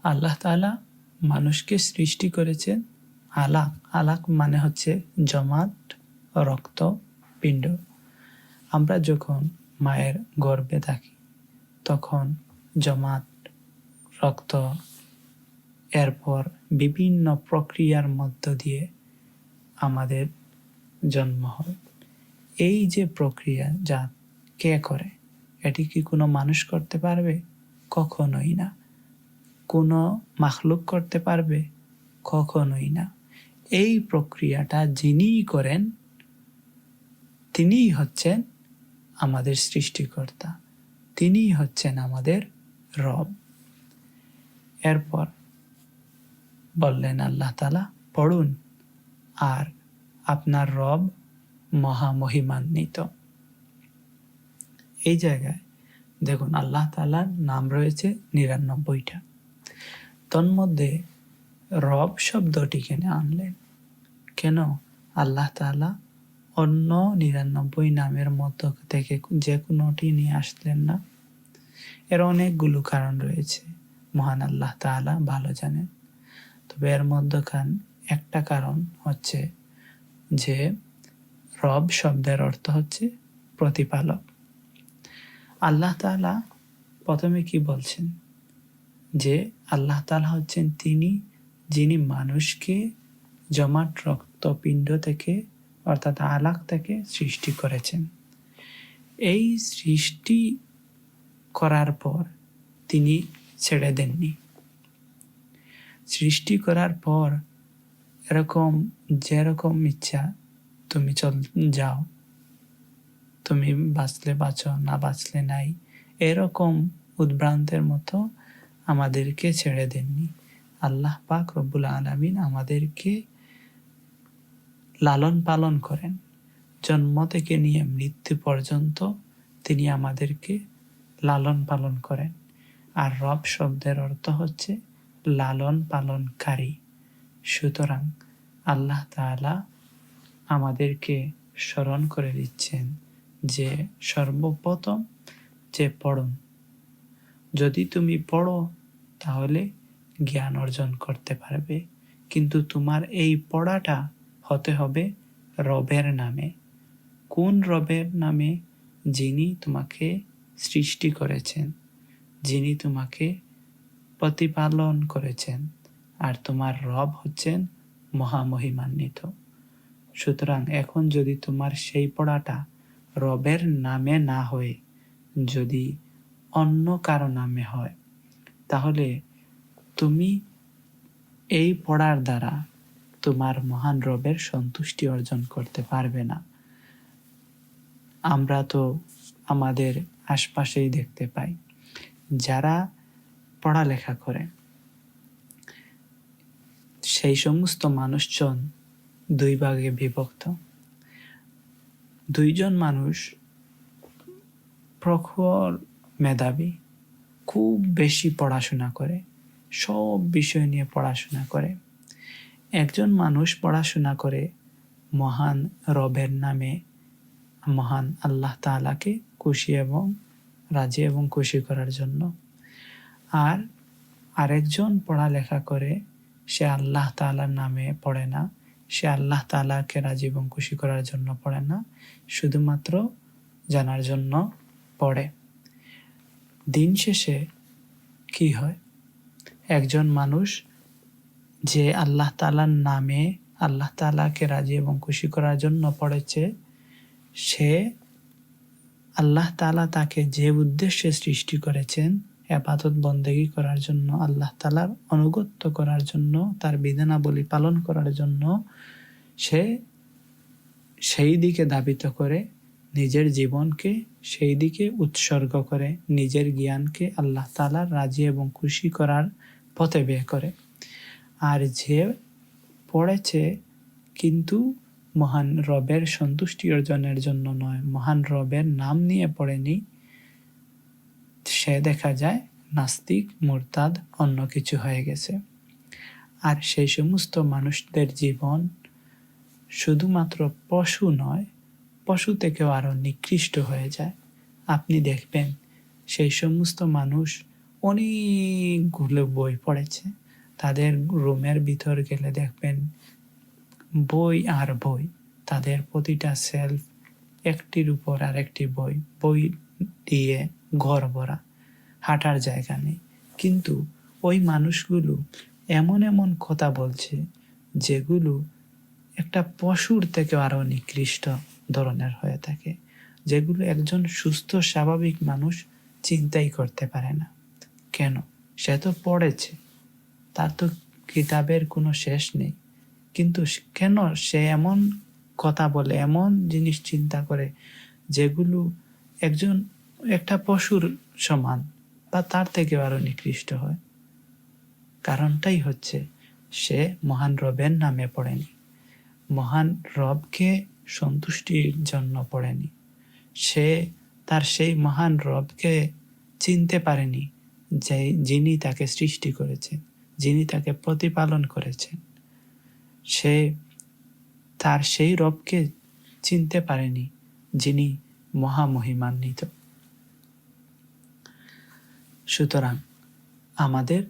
Speaker 1: আল্লাহ তাআলা মানুষকে সৃষ্টি করেছেন আলাক। আলাক মানে হচ্ছে জমাট রক্ত পিণ্ড। আমরা যখন মায়ের গর্ভে থাকি তখন জমাট রক্ত, এরপর বিভিন্ন প্রক্রিয়ার মধ্য দিয়ে আমাদের জন্ম হয়। এই যে প্রক্রিয়া যা কে করে? এটি কি কোনো মানুষ করতে পারবে? কখনোই না। কোনো মাখলুক করতে পারবে? কখনোই না। এই প্রক্রিয়াটা যিনিই করেন তিনিই হচ্ছেন আমাদের সৃষ্টিকর্তা, তিনিই হচ্ছেন আমাদের রব। এরপর বললেন আল্লাহ তাআলা পড়ুন আর আপনার রব মহামহিমান্বিত। এই জায়গায় দেখুন আল্লাহ তাআলার নাম রয়েছে ৯৯টা। তন্মধ্যে রব শব্দটি কেন আনলেন? কেন আল্লাহ তাআলা অন্য ৯৯ নামের মধ্য থেকে যে কোনোটি নিয়ে আসলেন না? এর অনেকগুলো কারণ রয়েছে, মহান আল্লাহ তাআলা ভালো জানেন। তবে এর মধ্যখান একটা কারণ হচ্ছে যে রব শব্দের অর্থ হচ্ছে প্রতিপালক। আল্লাহ তাআলা প্রথমে কি বলছেন? যে আল্লাহ তাআলা হচ্ছেন তিনি যিনি মানুষকে জমাট রক্তপিণ্ড থেকে অর্থাৎ আলাক থেকে সৃষ্টি করেছেন। এই সৃষ্টি করার পর তিনি ছেড়ে দেননি। সৃষ্টি করার পর এরকম যেরকম ইচ্ছা তুমি যাও, তুমি বাঁচলে বাঁচো, না বাঁচলে নাই, এরকম উদ্ভ্রান্তের মতো আমাদেরকে ছেড়ে দেননি। আল্লাহ পাক রব্বুল আলামিন আমাদেরকে লালন পালন করেন। জন্ম থেকে নিয়ে মৃত্যু পর্যন্ত তিনি আমাদেরকে লালন পালন করেন। আর রব শব্দের অর্থ হচ্ছে লালন পালনকারী। সুতরাং আল্লাহ তাআলা আমাদেরকে স্মরণ করে দিচ্ছেন যে সর্বপ্রথম যে পড়ুন, যদি তুমি পড়ো তাহলে জ্ঞান অর্জন করতে পারবে, কিন্তু তোমার এই পড়াটা হতে হবে রবের নামে। কোন রবের নামে? যিনি তোমাকে সৃষ্টি করেছেন, যিনি তোমাকে প্রতিপালন করেছেন, আর তোমার রব হচ্ছেন মহামহিমান্বিত। সুতরাং এখন যদি তোমার সেই পড়াটা রবের নামে না হয়ে যদি অন্য কারো নামে হয়, তাহলে তুমি এই পড়ার দ্বারা তোমার মহান রবের সন্তুষ্টি অর্জন করতে পারবে না। আমরা তো আমাদের আশপাশেই দেখতে পাই, যারা পড়ালেখা করে সেই সমস্ত মানুষজন দুই ভাগে বিভক্ত। দুইজন মানুষ প্রখর মেধাবী, খুব বেশি পড়াশোনা করে, সব বিষয় নিয়ে পড়াশোনা করে। একজন মানুষ পড়াশোনা করে মহান রবের নামে, মহান আল্লাহ তাআলাকে খুশি এবং রাজি এবং খুশি করার জন্য। আর আরেকজন পড়ালেখা করে, সে আল্লাহ তাআলার নামে পড়ে না, সে আল্লাহ তাআলাকে রাজি এবং খুশি করার জন্য পড়ে না, শুধুমাত্র জানার জন্য পড়ে। দিন শেষে কি হয়? একজন মানুষ যে আল্লাহ তাআলার নামে আল্লাহ তাআলাকে রাজি এবং খুশি করার জন্য পড়েছে, সে আল্লাহ তাআলা তাকে যে উদ্দেশ্যে সৃষ্টি করেছেন, ইবাদত বন্দেগী করার জন্য, আল্লাহ তাআলার আনুগত্য করার জন্য, তার বিধানাবলী পালন করার জন্য, সে সেই দিকে ধাবিত করে, নিজের জীবনকে সেই দিকে উৎসর্গ করে, নিজের জ্ঞানকে আল্লাহ তাআলার রাজি এবং খুশি করার পথে ব্যয় করে। আর যে পড়েছে কিন্তু মহান রবের সন্তুষ্টি অর্জনের জন্য নয়, মহান রবের নাম নিয়ে পড়েনি, সে দেখা যায় নাস্তিক, মুরতাদ, অন্য কিছু হয়ে গেছে। আর সেই সমস্ত মানুষদের জীবন শুধুমাত্র পশু নয়, পশু থেকেও আরো নিকৃষ্ট হয়ে যায়। আপনি দেখবেন সেই সমস্ত মানুষ অনেকগুলো বই পড়েছে, তাদের রুমের ভিতর গেলে দেখবেন বই আর বই, তাদের প্রতিটা সেলফ একটির উপর আরেকটি বই, বই দিয়ে ঘর ভরা, হাঁটার জায়গা নেই। কিন্তু ওই মানুষগুলো এমন এমন কথা বলছে যেগুলো একটা পশুর থেকে আরো নিকৃষ্ট ধরনের হয়ে থাকে, যেগুলো একজন সুস্থ স্বাভাবিক মানুষ চিন্তাই করতে পারে না। কেন? সে তো পড়েছে, তার তো কিতাবের কোনো শেষ নেই, কিন্তু কেন সে এমন কথা বলে, এমন জিনিস চিন্তা করে যেগুলো একটা পশুর সমান বা তার থেকে আরো নিকৃষ্ট হয়? কারণটাই হচ্ছে সে মহান রবের নামে পড়েনি, মহান রবকে সন্তুষ্টির জন্য পড়েনি, সে তার সেই মহান রবকে চিনতে পারেনি, যে যিনি তাকে সৃষ্টি করেছেন, যিনি তাকে প্রতিপালন করেছেন। সে তার সেই রবকে চিনতে পারেনি যিনি মহামহিমান্বিত। সুতরাং আমাদের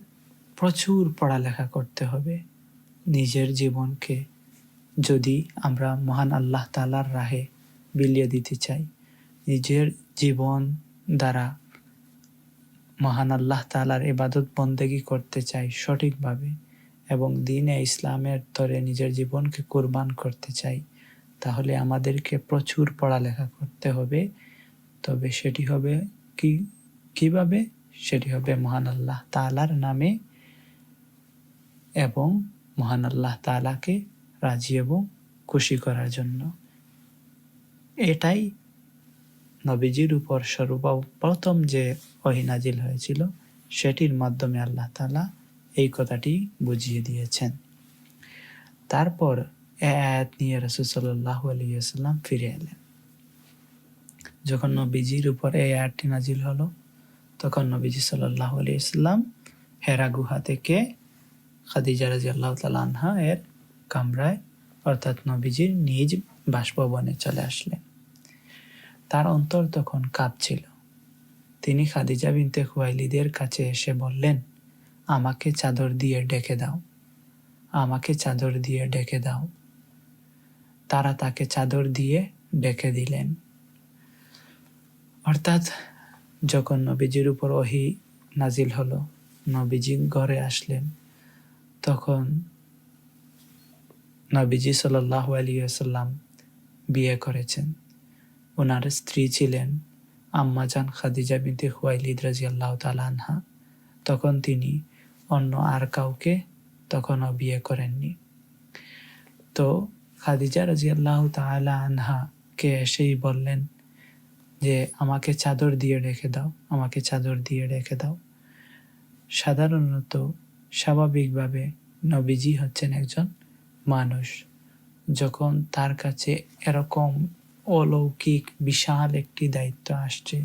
Speaker 1: প্রচুর পড়ালেখা করতে হবে। নিজের জীবনকে যদি আমরা মহান আল্লাহ তাআলার রাহে বিলিয়ে দিতে চাই, নিজের জীবন দ্বারা মহান আল্লাহ তাআলার ইবাদত বন্দেগী করতে চাই সঠিকভাবে, এবং দ্বীনে ইসলামের তরে নিজের জীবনকে কুরবান করতে চাই, তাহলে আমাদেরকে প্রচুর পড়ালেখা করতে হবে। তবে সেটি হবে কিভাবে? সেটি হবে মহান আল্লাহ তাআলার নামে এবং মহান আল্লাহ তাআলাকে রাজি এবং খুশি করার জন্য। এটাই নবীজির উপর সর্বপ্রথম যে ওহী নাজিল হয়েছিল, সেটির মাধ্যমে আল্লাহ তাআলা এই কথাটি বুঝিয়ে দিয়েছেন। তারপর এ আয়াত নিয়ে রাসূল সাল্লাল্লাহু আলাইহি ওয়াসাল্লাম ফিরে এলেন। যখন নবীজির উপর এই আয়াতটি নাজিল হলো, তখন নবীজি সাল্লাল্লাহু আলাইহি ওয়াসাল্লাম হেরা গুহা থেকে খাদিজা রাদিয়াল্লাহু তাআলা আনহা এর কামরায় অর্থাৎ নবীজির নিজ বাসভবনে চলে আসলেন। তার অন্তর তখন কাঁপছিল। তিনি খাদিজা বিনতে খুয়াইলিদের কাছে এসে বললেন, আমাকে চাদর দিয়ে ঢেকে দাও, আমাকে চাদর দিয়ে ঢেকে দাও। তারা তাকে চাদর দিয়ে ঢেকে দিলেন। অর্থাৎ যখন নবীজির উপর ওহী নাজিল হলো, নবীজি ঘরে আসলেন, তখন নবীজি সাল্লাল্লাহু আলাইহি ওয়াসাল্লাম বিয়ে করেছেন। ওনার স্ত্রী ছিলেন আম্মাজান খাদিজা বিনতে খুয়াইলিদ রাদিয়াল্লাহু তাআলা আনহা। তখন তিনি অন্য আর কাউকে তখনও বিয়ে করেননি। তো খাদিজা রাদিয়াল্লাহু তাআলা আনহাকে এসেই বললেন যে আমাকে চাদর দিয়ে রেখে দাও, আমাকে চাদর দিয়ে রেখে দাও। সাধারণত স্বাভাবিকভাবে নবীজি হচ্ছেন একজন মানুষ। যখন তার কাছে এরকম অলৌকিক বিশাল একটি দায়িত্ব আসছে,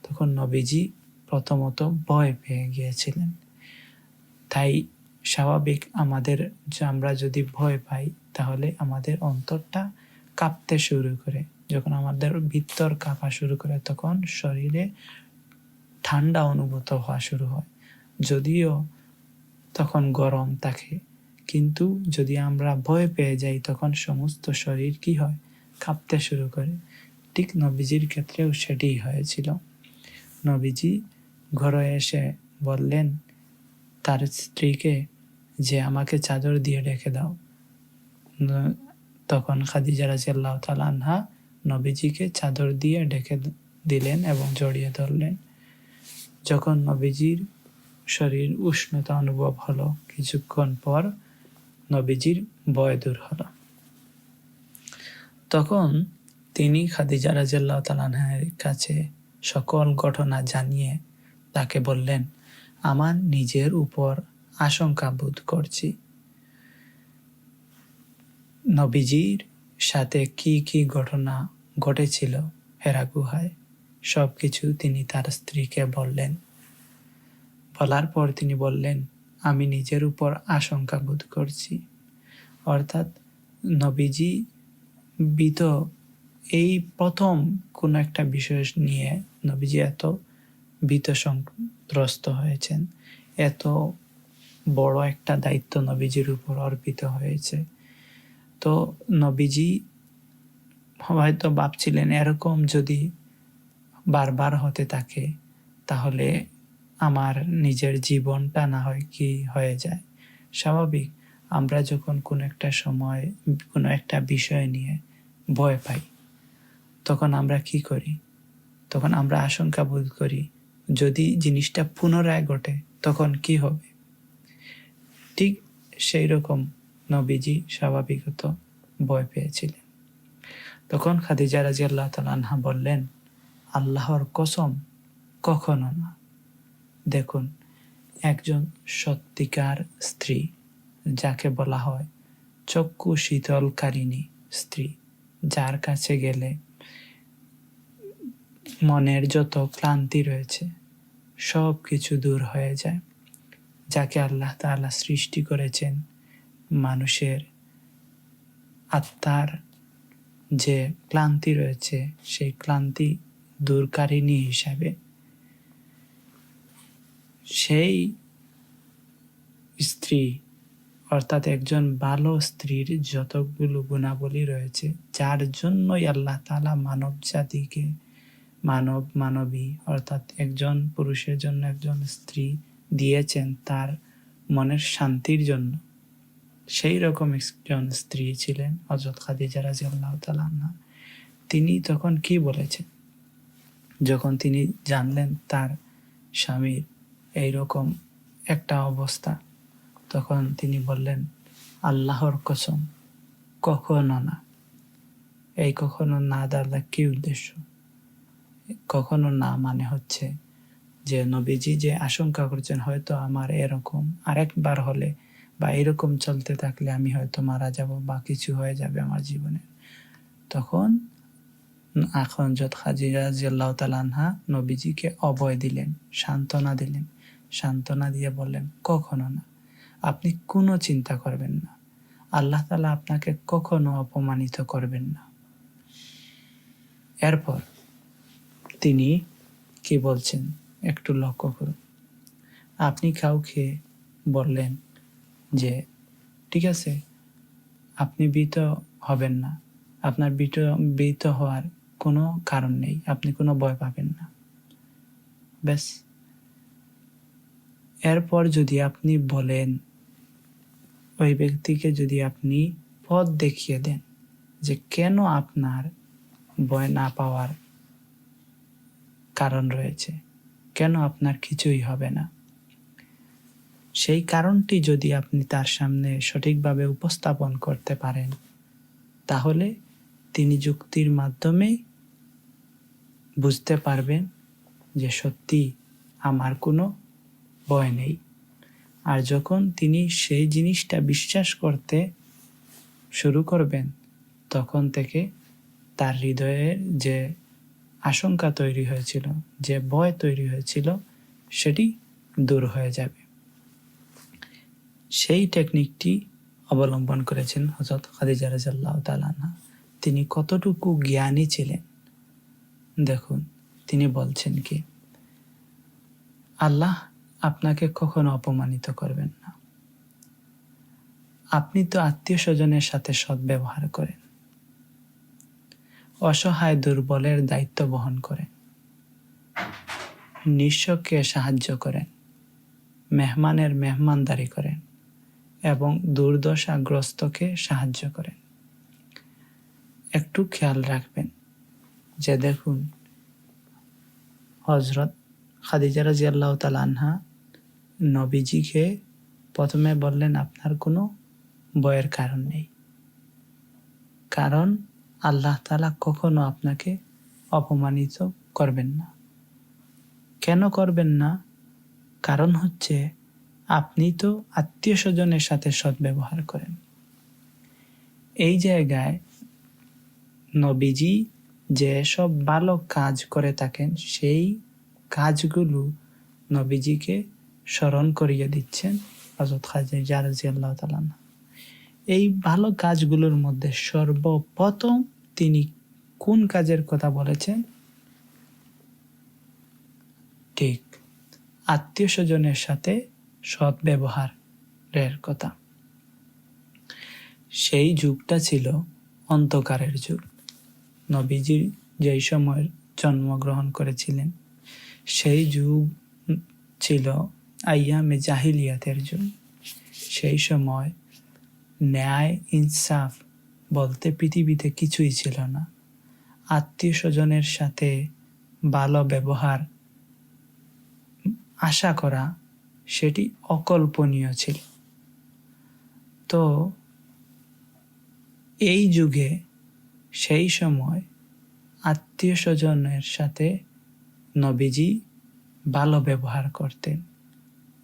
Speaker 1: তখন নবীজি প্রথমত ভয় পেয়ে গিয়েছিলেন। তাই স্বাভাবিক আমাদের যে আমরা যদি ভয় পাই, তাহলে আমাদের অন্তরটা কাঁপতে শুরু করে। যখন আমাদের ভিতর কাঁপা শুরু করে, তখন শরীরে ঠান্ডা অনুভূত হওয়া শুরু হয়। যদিও তখন গরম থাকে, কিন্তু যদি আমরা ভয় পেয়ে যাই, তখন সমস্ত শরীর কি হয়, কাঁপতে শুরু করে। ঠিক নবীজির ক্ষেত্রেও সেটি হয়েছিল। নবীজি ঘরে এসে বললেন তার স্ত্রীকে যে আমাকে চাদর দিয়ে রেখে দাও। তখন খাদিজা রাদিয়াল্লাহু তাআলা আনহা নবীজিকে চাদর দিয়ে ঢেকে দিলেন এবং জড়িয়ে ধরলেন। যখন নবীজির শরীর উষ্ণতা অনুভব হলো, কিছুক্ষণ পর নবীজির ভয় দূর হলো। তখন তিনি খাদিজা রাদিয়াল্লাহু তাআলা আনহার কাছে সকল ঘটনা জানিয়ে তাকে বললেন, আমার নিজের উপর আশঙ্কা বোধ করছি। নবীজির সাথে কি কি ঘটনা ঘটেছিল হেরা গুহায়, সবকিছু তিনি তার স্ত্রীকে বললেন। বলার পর তিনি বললেন, আমি নিজের উপর আশঙ্কা বোধ করছি। অর্থাৎ নবীজি ভীত, এই প্রথম কোনো একটা বিষয় নিয়ে নবীজি এত ভীত সন্ত্রস্ত হয়েছেন। এত বড় একটা দায়িত্ব নবীজির উপর অর্পিত হয়েছে। তো নবীজি হয়তো ভাবছিলেন, এরকম যদি বারবার হতে থাকে, তাহলে আমার নিজের জীবনটা না হয় কি হয়ে যায়। স্বাভাবিক, আমরা যখন কোনো একটা সময় কোনো একটা বিষয় নিয়ে ভয় পাই, তখন আমরা কি করি? তখন আমরা আশঙ্কা বোধ করি, যদি জিনিসটা পুনরায় ঘটে তখন কি হবে। ঠিক সেই রকম নবীজি স্বাভাবিকত ভয় পেয়েছিলেন। তখন খাদিজা রাদিয়াল্লাহু তাআলা আনহা বললেন, আল্লাহর কসম, কখনো না। দেখুন, একজন সত্যিকার স্ত্রী, যাকে বলা হয় চক্ষু শীতলকারিণী স্ত্রী, যার কাছে গেলে মনের যত ক্লান্তি রয়েছে সব কিছু দূর হয়ে যায়, যাকে আল্লাহ তাআলা সৃষ্টি করেছেন মানুষের আত্মার যে ক্লান্তি রয়েছে সেই ক্লান্তি দূরকারিণী হিসাবে, সেই স্ত্রী অর্থাৎ একজন ভালো স্ত্রীর যতগুলো গুণাবলী রয়েছে, যার জন্যই আল্লাহ তাআলা মানব জাতিকে মানবী অর্থাৎ একজন পুরুষের জন্য একজন স্ত্রী দিয়েছেন তার মনের শান্তির জন্য। সেই রকম একজন স্ত্রী ছিলেন হযরত খাদিজা রাদিয়াল্লাহু তাআলা আনহা। তিনি তখন কি বলেছেন, যখন তিনি জানলেন তার স্বামীর এইরকম একটা অবস্থা, তখন তিনি বললেন, আল্লাহর কসম, কখনো না। এই কখনো না দ্বারা কি উদ্দেশ্য? কখনো না মানে হচ্ছে যে নবীজি যে আশঙ্কা করছেন, হয়তো আমার এরকম আরেকবার হলে বা এরকম চলতে থাকলে আমি হয়তো মারা যাব বা কিছু হয়ে যাবে আমার জীবনে। তখন এখন হযরত খাদিজা রাদিয়াল্লাহু তাআলা আনহা নবীজিকে অভয় দিলেন, সান্ত্বনা দিলেন। সান্ত্বনা দিয়ে বললেন, কখনো না, আপনি কোনো চিন্তা করবেন না, আল্লাহ তাআলা আপনাকে কখনো অপমানিত করবেন না। এরপর তিনি কি বলছেন একটু লক্ষ্য করুন। আপনি কাউকে বললেন যে ঠিক আছে, আপনি ভীত হবেন না, আপনার ভীত হওয়ার কোনো কারণ নেই, আপনি কোনো ভয় পাবেন না, ব্যাস। এরপর যদি আপনি বলেন, ওই ব্যক্তিকে যদি আপনি পথ দেখিয়ে দেন যে কেন আপনার ভয় না পাওয়ার কারণ রয়েছে, কেন আপনার কিছুই হবে না, সেই কারণটি যদি আপনি তার সামনে সঠিকভাবে উপস্থাপন করতে পারেন, তাহলে তিনি যুক্তির মাধ্যমে বুঝতে পারবেন যে সত্যি আমার কোনো ভয় নেই। আর যখন তিনি সেই জিনিসটা বিশ্বাস করতে শুরু করবেন, তখন থেকে তার হৃদয়ের যে আশঙ্কা তৈরি হয়েছিল, যে ভয় তৈরি হয়েছিল, সেটি দূর হয়ে যাবে। সেই টেকনিকটি অবলম্বন করেছেন হযরত খাদিজা রাদিয়াল্লাহু তাআলা আনহা। তিনি কতটুকু জ্ঞানী ছিলেন দেখুন। তিনি বলছেন কি, আল্লাহ আপনাকে কখনো অপমানিত করবেন না। আপনি তো আত্মীয় স্বজনের সাথে সদ্ব্যবহার করেন, অসহায় দুর্বলের দায়িত্ব বহন করেন, নিঃস্বকে সাহায্য করেন, মেহমানের মেহমানদারি করেন এবং দুর্দশাগ্রস্তকে সাহায্য করেন। একটু খেয়াল রাখবেন যে দেখুন, হযরত খাদিজা রাদিয়াল্লাহু তাআলা আনহা নবীজিকে প্রথমে বললেন আপনার কোনো ভয়ের কারণ নেই, কারণ আল্লাহ তাআলা কখনো আপনাকে অপমানিত করবেন না। কেন করবেন না? কারণ হচ্ছে আপনি তো আত্মীয় স্বজনের সাথে সদ্ব্যবহার করেন। এই জায়গায় নবীজি যে সব ভালো কাজ করে থাকেন, সেই কাজগুলো নবীজিকে স্মরণ করিয়ে দিচ্ছেন হযরত খাদিজা রাদিয়াল্লাহু তাআলা আনহা। এই ভালো কাজগুলোর মধ্যে সর্বপ্রথম তিনি কোন কাজের কথা বলেছেন? ঠিক, আত্মীয় স্বজনের সাথে সদ্ব্যবহারের কথা। সেই যুগটা ছিল অন্ধকারের যুগ। নবীজি যেই সময় জন্মগ্রহণ করেছিলেন, সেই যুগ ছিল আইয়ামে জাহিলিয়াতের যুগ। সেই সময় ন্যায় ইনসাফ বলতে পৃথিবীতে কিছুই ছিল না। আত্মীয় স্বজনের সাথে ভালো ব্যবহার আশা করা সেটি অকল্পনীয় ছিল। তো এই যুগে সেই সময় আত্মীয় স্বজনের সাথে নবীজি ভালো ব্যবহার করতেন,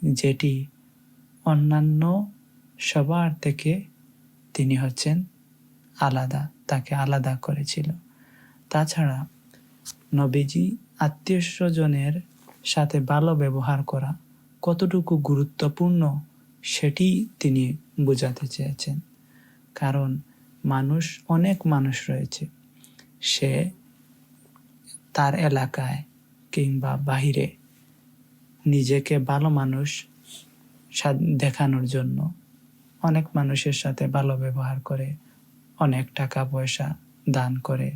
Speaker 1: যেটি অন্যান্য সবার থেকে তিনি হচ্ছেন আলাদা, তাকে আলাদা করেছিল। তাছাড়া নবীজি আত্মীয় স্বজনের সাথে ভালো ব্যবহার করা কতটুকু গুরুত্বপূর্ণ সেটি তিনি বোঝাতে চেয়েছেন। কারণ অনেক মানুষ রয়েছে, সে তার এলাকায় কিংবা বাহিরে নিজেকে ভালো মানুষ দেখানোর জন্য অনেক মানুষের সাথে ভালো ব্যবহার করে, অনেক টাকা পয়সা দান করে,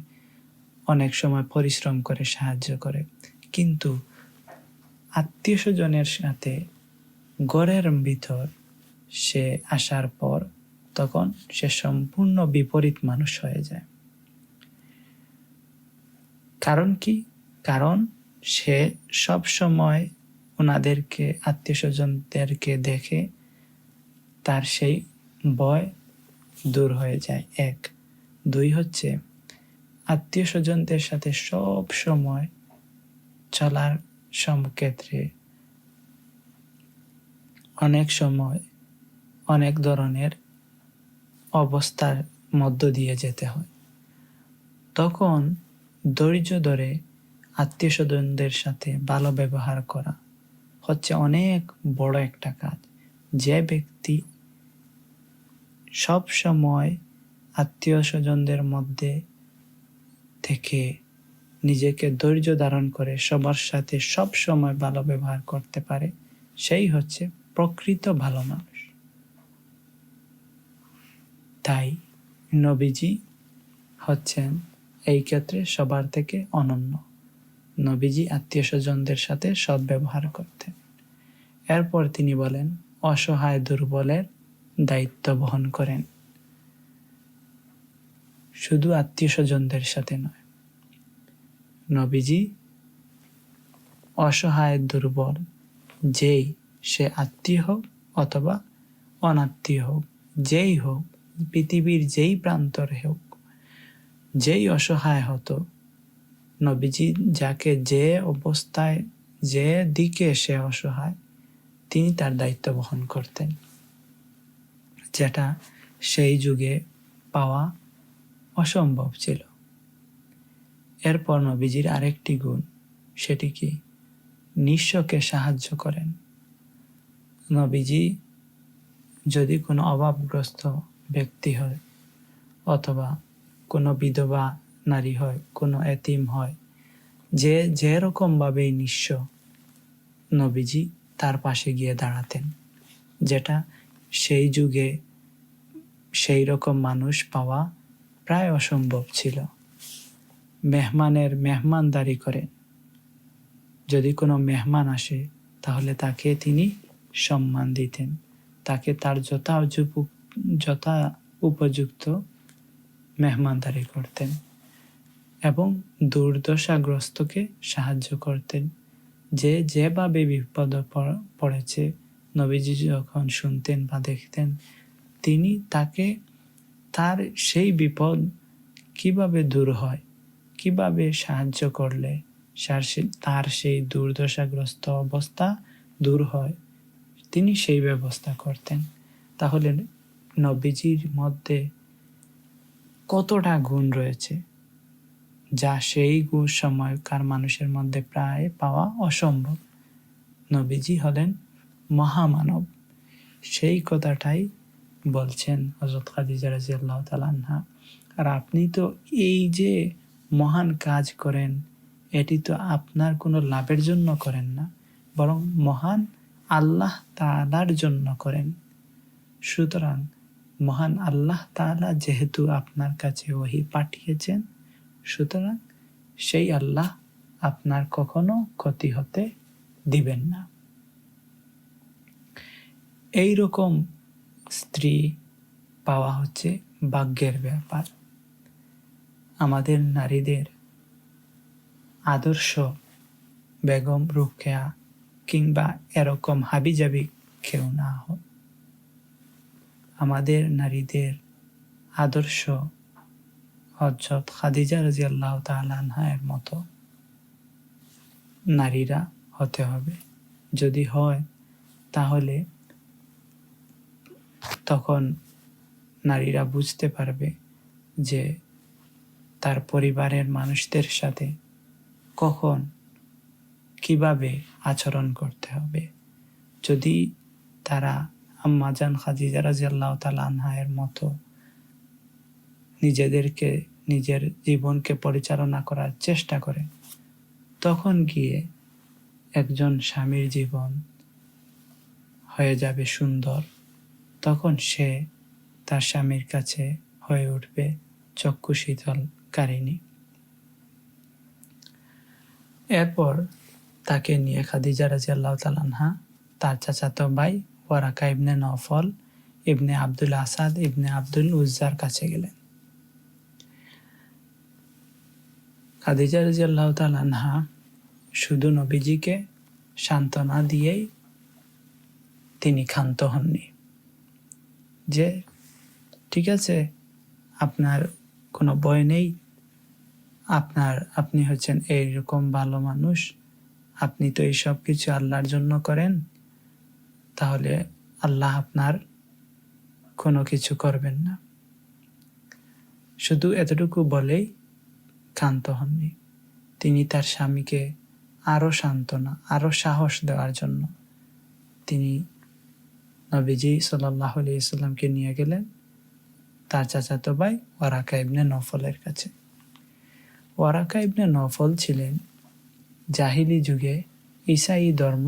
Speaker 1: অনেক সময় পরিশ্রম করে সাহায্য করে, কিন্তু আত্মীয় স্বজনের সাথে ঘরের ভিতর সে আসার পর তখন সে সম্পূর্ণ বিপরীত মানুষ হয়ে যায়। কারণ কি? কারণ সে সব সময় ওনাদেরকে, আত্মীয় স্বজনদেরকে দেখে তার সেই ভয় দূর হয়ে যায়। 1, 2 হচ্ছে আত্মীয় স্বজনদের সাথে সব সময় চলার ক্ষেত্রে অনেক সময় অনেক ধরনের অবস্থার মধ্য দিয়ে যেতে হয়। তখন ধৈর্য ধরে আত্মীয় স্বজনদের সাথে ভালো ব্যবহার করা হচ্ছে অনেক বড় একটা কাজ। যে ব্যক্তি সব সময় আত্মীয় স্বজনদের মধ্যে থেকে নিজেকে ধৈর্য ধারণ করে সবার সাথে সব সময় ভালো ব্যবহার করতে পারে, সেই হচ্ছে প্রকৃত ভালো মানুষ। তাই নবীজি হচ্ছেন এই ক্ষেত্রে সবার থেকে অনন্য। নবীজি আত্মীয় স্বজনদের সাথে সদ্ব্যবহার করতেন। এরপর তিনি বলেন, অসহায় দুর্বলের দায়িত্ব বহন করেন। শুধু আত্মীয় স্বজনদের সাথে নয়, নবীজি অসহায় দুর্বল, যেই সে আত্মীয় হোক অথবা অনাত্মীয় হোক, যেই হোক, পৃথিবীর যেই প্রান্তরে হোক, যেই অসহায় হতো, নবীজি যাকে যে অবস্থায় যে দিকে সে অসহায়, তিনি তার দায়িত্ব বহন করতেন, যেটা সেই যুগে পাওয়া অসম্ভব ছিল। এরপর নবীজির আরেকটি গুণ, সেটি কি? নিঃস্বকে সাহায্য করেন। নবীজি যদি কোনো অভাবগ্রস্ত ব্যক্তি হয় অথবা কোনো বিধবা নারী হয়, কোনো এতিম হয়, যে যেরকমভাবেই নিঃস্ব, নবীজি তার পাশে গিয়ে দাঁড়াতেন, যেটা সেই যুগে সেই রকম মানুষ পাওয়া প্রায় অসম্ভব ছিল। মেহমানের মেহমানদারি করেন। যদি কোনো মেহমান আসে তাহলে তাকে তিনি সম্মান দিতেন, তাকে তার যথা উপযুক্ত মেহমানদারি করতেন এবং দুর্দশাগ্রস্তকে সাহায্য করতেন। যে যেভাবে বিপদে পড়েছে, নবীজি যখন শুনতেন বা দেখতেন, তিনি তাকে তার সেই বিপদ কিভাবে দূর হয়, কিভাবে সাহায্য করলে তার সেই দুর্দশাগ্রস্ত অবস্থা দূর হয়, তিনি সেই ব্যবস্থা করতেন। তাহলে নবীজির মধ্যে কতটা গুণ রয়েছে, যা সেই গুণ সময়কার মানুষের মধ্যে প্রায় পাওয়া অসম্ভব। নবীজি হলেন মহামানব। সেই কথাটাই বলছেন হযরত খাদিজা রাদিয়াল্লাহু তাআলা আনহা। আর আপনি তো এই যে মহান কাজ করেন, এটি তো আপনার কোনো লাভের জন্য করেন না, বরং মহান আল্লাহ তাআলার জন্য করেন। সুতরাং মহান আল্লাহ তাআলা যেহেতু আপনার কাছে ওহী পাঠিয়েছেন, সুতরাং সেই আল্লাহ আপনার কখনো ক্ষতি হতে দিবেন না। এই রকম স্ত্রী পাওয়া হচ্ছে ভাগ্যের ব্যাপার। আমাদের নারীদের আদর্শ বেগম রোকেয়া কিংবা এরকম হাবিজাবি কেউ না হোক, আমাদের নারীদের আদর্শ হযরত খাদিজা রাদিয়াল্লাহু তাআলা আনহা এর মতো নারীরা হতে হবে। যদি হয় তাহলে তখন নারীরা বুঝতে পারবে যে তার পরিবারের মানুষদের সাথে কখন কিভাবে আচরণ করতে হবে। যদি তারা আম্মাজান খাদিজা রাদিয়াল্লাহু তাআলা আনহা এর মতো নিজের জীবনকে পরিচালনা করার চেষ্টা করে, তখন গিয়ে একজন স্বামীর জীবন হয়ে যাবে সুন্দর। তখন সে তার স্বামীর কাছে হয়ে উঠবে চক্ষু শীতলকারিণী। এরপর তাকে নিয়ে খাদিজা রাদিয়াল্লাহু তাআলা আনহা তার চাচাতো ভাই ওয়ারাকা ইবনে নওফল ইবনে আব্দুল আসাদ ইবনে আব্দুল উজ্জার কাছে গেলেন। খাদিজা রাদিয়াল্লাহু তাআলা আনহা শুধু নবীজিকে সান্ত্বনা দিয়েই তিনি ক্ষান্ত হননি, যে ঠিক আছে, আপনার কোনো ভয় নেই, আপনি হচ্ছেন এইরকম ভালো মানুষ, আপনি তো এই সব কিছু আল্লাহর জন্য করেন, তাহলে আল্লাহ আপনার কোনো কিছু করবেন না। শুধু এতটুকু বলেই ক্ষান্ত হননি। তিনি তার স্বামীকে আরো সান্ত্বনা, আরো সাহস দেওয়ার জন্য তিনি নবীজি সাল্লাল্লাহু আলাইহি ওয়াসাল্লামকে নিয়ে গেলেন তার চাচাতো ভাই ওয়ারাকা ইবনে নওফলের কাছে। ওয়ারাকা ইবনে নওফল ছিলেন জাহিলি যুগে ঈসাই ধর্ম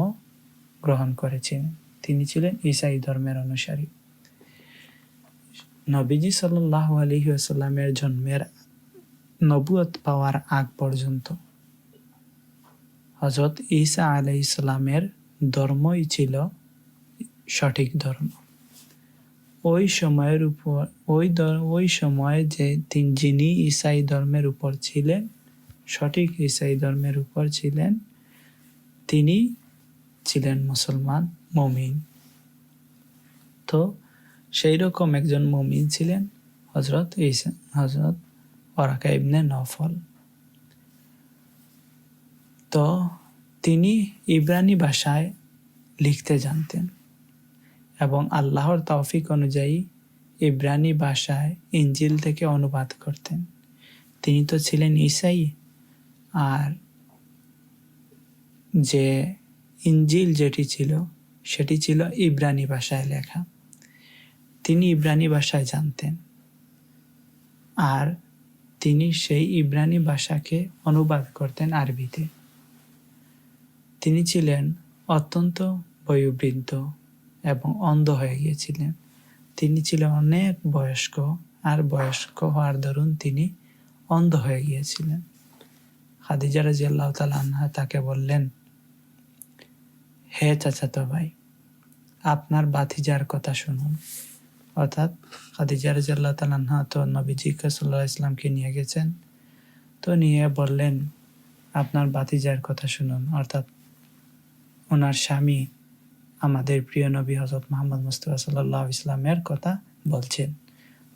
Speaker 1: গ্রহণ করেছিলেন। তিনি ছিলেন ঈসাই ধর্মের অনুসারী। নবীজি সাল্লাল্লাহু আলাইহি ওয়াসাল্লামের জন্মের নবুয়ত পাওয়ার আগ পর্যন্ত হযরত ঈসা আলাইহিস সালামের ধর্মই ছিল সঠিক ধর্ম। ওই সময়ে যিনি ঈসাই ধর্মের উপর ছিলেন, সঠিক ঈসাই ধর্মের উপর ছিলেন, তিনি ছিলেন মুসলমান মুমিন। তো সেই রকম একজন মুমিন ছিলেন হযরত ওয়ারাকা ইবনে নওফল। তো তিনি ইব্রানি ভাষায় লিখতে জানতেন এবং আল্লাহর তৌফিক অনুযায়ী ইব্রানি ভাষায় ইনজিল থেকে অনুবাদ করতেন। তিনি তো ছিলেন ঈসাই, আর যে ইনজিল যেটি ছিল সেটি ছিল ইব্রানি ভাষায় লেখা। তিনি ইব্রানি ভাষায় জানতেন, আর তিনি সেই ইব্রানি ভাষাকে অনুবাদ করতেন আরবিতে। তিনি ছিলেন অত্যন্ত বয়োবৃদ্ধ এবং অন্ধ হয়ে গিয়েছিলেন। তিনি ছিলেন অনেক বয়স্ক, আর বয়স্ক হওয়ার দরুন তিনি অন্ধ হয়ে গিয়েছিলেন। খাদিজা রাদিয়াল্লাহু তাআলা আনহা তাকে বললেন, হে চাচাতো ভাই, আপনার ভাতিজার কথা শুনুন। অর্থাৎ খাদিজা রাদিয়াল্লাহু তাআলা আনহা তো নবীজি সাল্লাল্লাহু আলাইহি ওয়াসাল্লামকে নিয়ে গেছেন, তো নিয়ে বললেন আপনার ভাতিজার কথা শুনুন। অর্থাৎ ওনার স্বামী আমাদের প্রিয় নবী হযরত মুহাম্মদ মুস্তাফা সাল্লাল্লাহু আলাইহি ওয়াসাল্লামের কথা বলছেন,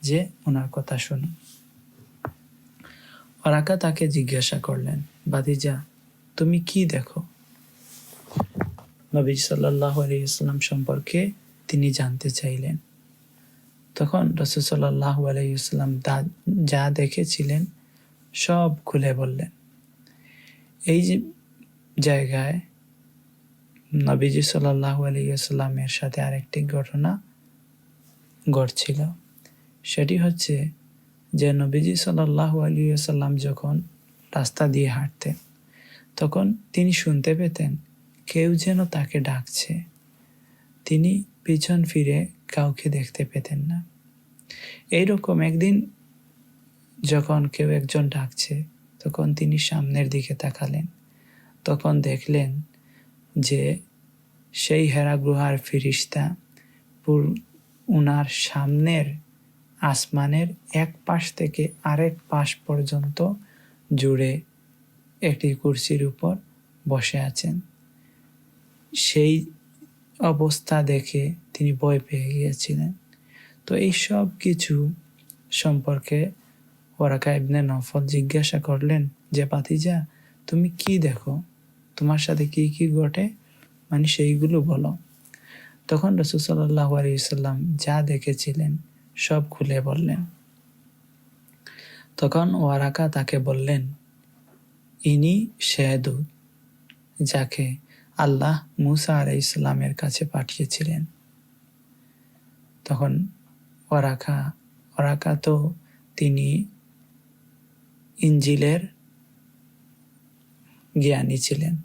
Speaker 1: যে ওনার কথা শুনুন। ওয়ারাকা তাকে জিজ্ঞাসা করলেন, ভাতিজা তুমি কি দেখো? নবী সাল্লাল্লাহু আলাইহি ওয়াসাল্লাম সম্পর্কে তিনি জানতে চাইলেন। তখন রাসূল সাল্লাল্লাহু আলাইহি ওয়াসাল্লাম যা দেখেছিলেন সব খুলে বললেন। এই যে জায়গায় নবীজি সাল্লাল্লাহু আলাইহি ওয়াসাল্লামের সাথে আরেকটি ঘটনা ঘটছিল। সেটি হচ্ছে যে নবীজি সাল্লাল্লাহু আলাইহি ওয়াসাল্লাম যখন রাস্তা দিয়ে হাঁটতেন, তখন তিনি শুনতে পেতেন কেউ যেন তাকে ডাকছে। তিনি পিছন ফিরে কাউকে দেখতে পেতেন না। এইরকম একদিন যখন কেউ একজন ডাকছে, তখন তিনি সামনের দিকে তাকালেন। তখন দেখলেন যে সেই হেরা গুহার ফিরিস্তা উনার সামনের আসমানের এক পাশ থেকে আরেক পাশ পর্যন্ত জুড়ে একটি কুরসির উপর বসে আছেন। সেই অবস্থা দেখে তিনি ভয় পেয়ে গিয়েছিলেন। তো এই সব কিছু সম্পর্কে ওয়ারাকা ইবনে নওফল জিজ্ঞাসা করলেন যে ভাতিজা তুমি কি দেখো, তোমার সাথে কি কি ঘটে, মানে সেইগুলো বলো। তখন রাসূল সাল্লাল্লাহু আলাইহি ওয়াসাল্লাম যা দেখেছিলেন সব খুলে বললেন। তখন ওয়ারাকা তাকে বললেন, ইনি সে দূত যাকে আল্লাহ মূসা আলাইহিস সালামের কাছে পাঠিয়েছিলেন। তখন ওয়ারাকা তো তিনি ইনজিলের জ্ঞানী ছিলেন,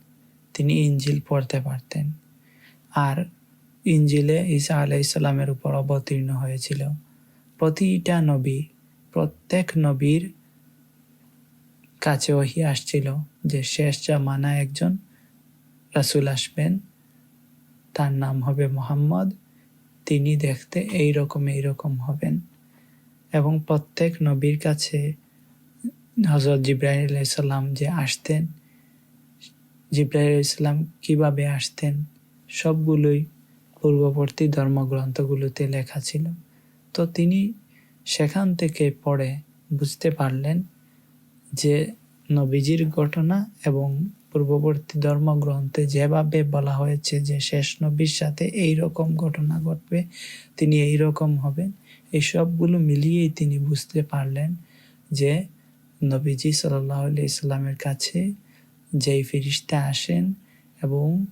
Speaker 1: তিনি ইনজিল পড়তে পারতেন। আর ইনজিলে ঈসা আলাইহিস সালামের উপর অবতীর্ণ হয়েছিল। প্রতিটা নবী, প্রত্যেক নবীর কাছে ওহী আসছিল যে শেষ জামানায় একজন রাসূল আসবেন, তার নাম হবে মুহাম্মদ, তিনি দেখতে এইরকম হবেন। এবং প্রত্যেক নবীর কাছে হযরত জিবরাইল আলাইহিস সালাম যে আসতেন, জিবরাইল আলাইহিস সালাম কিভাবে আসতেন সবগুলোই পূর্ববর্তী ধর্মগ্রন্থগুলোতে লেখা ছিল। তো তিনি সেখান থেকে পড়ে বুঝতে পারলেন যে নবীজির ঘটনা এবং পূর্ববর্তী ধর্মগ্রন্থে যেভাবে বলা হয়েছে যে শেষ নবীর সাথে এই রকম ঘটনা ঘটবে, তিনি এই রকম হবেন, এই সবগুলো মিলিয়েই তিনি বুঝতে পারলেন যে নবীজি সাল্লাল্লাহু আলাইহি সাল্লামের কাছে যেই ফেরেশতা আসেন এবং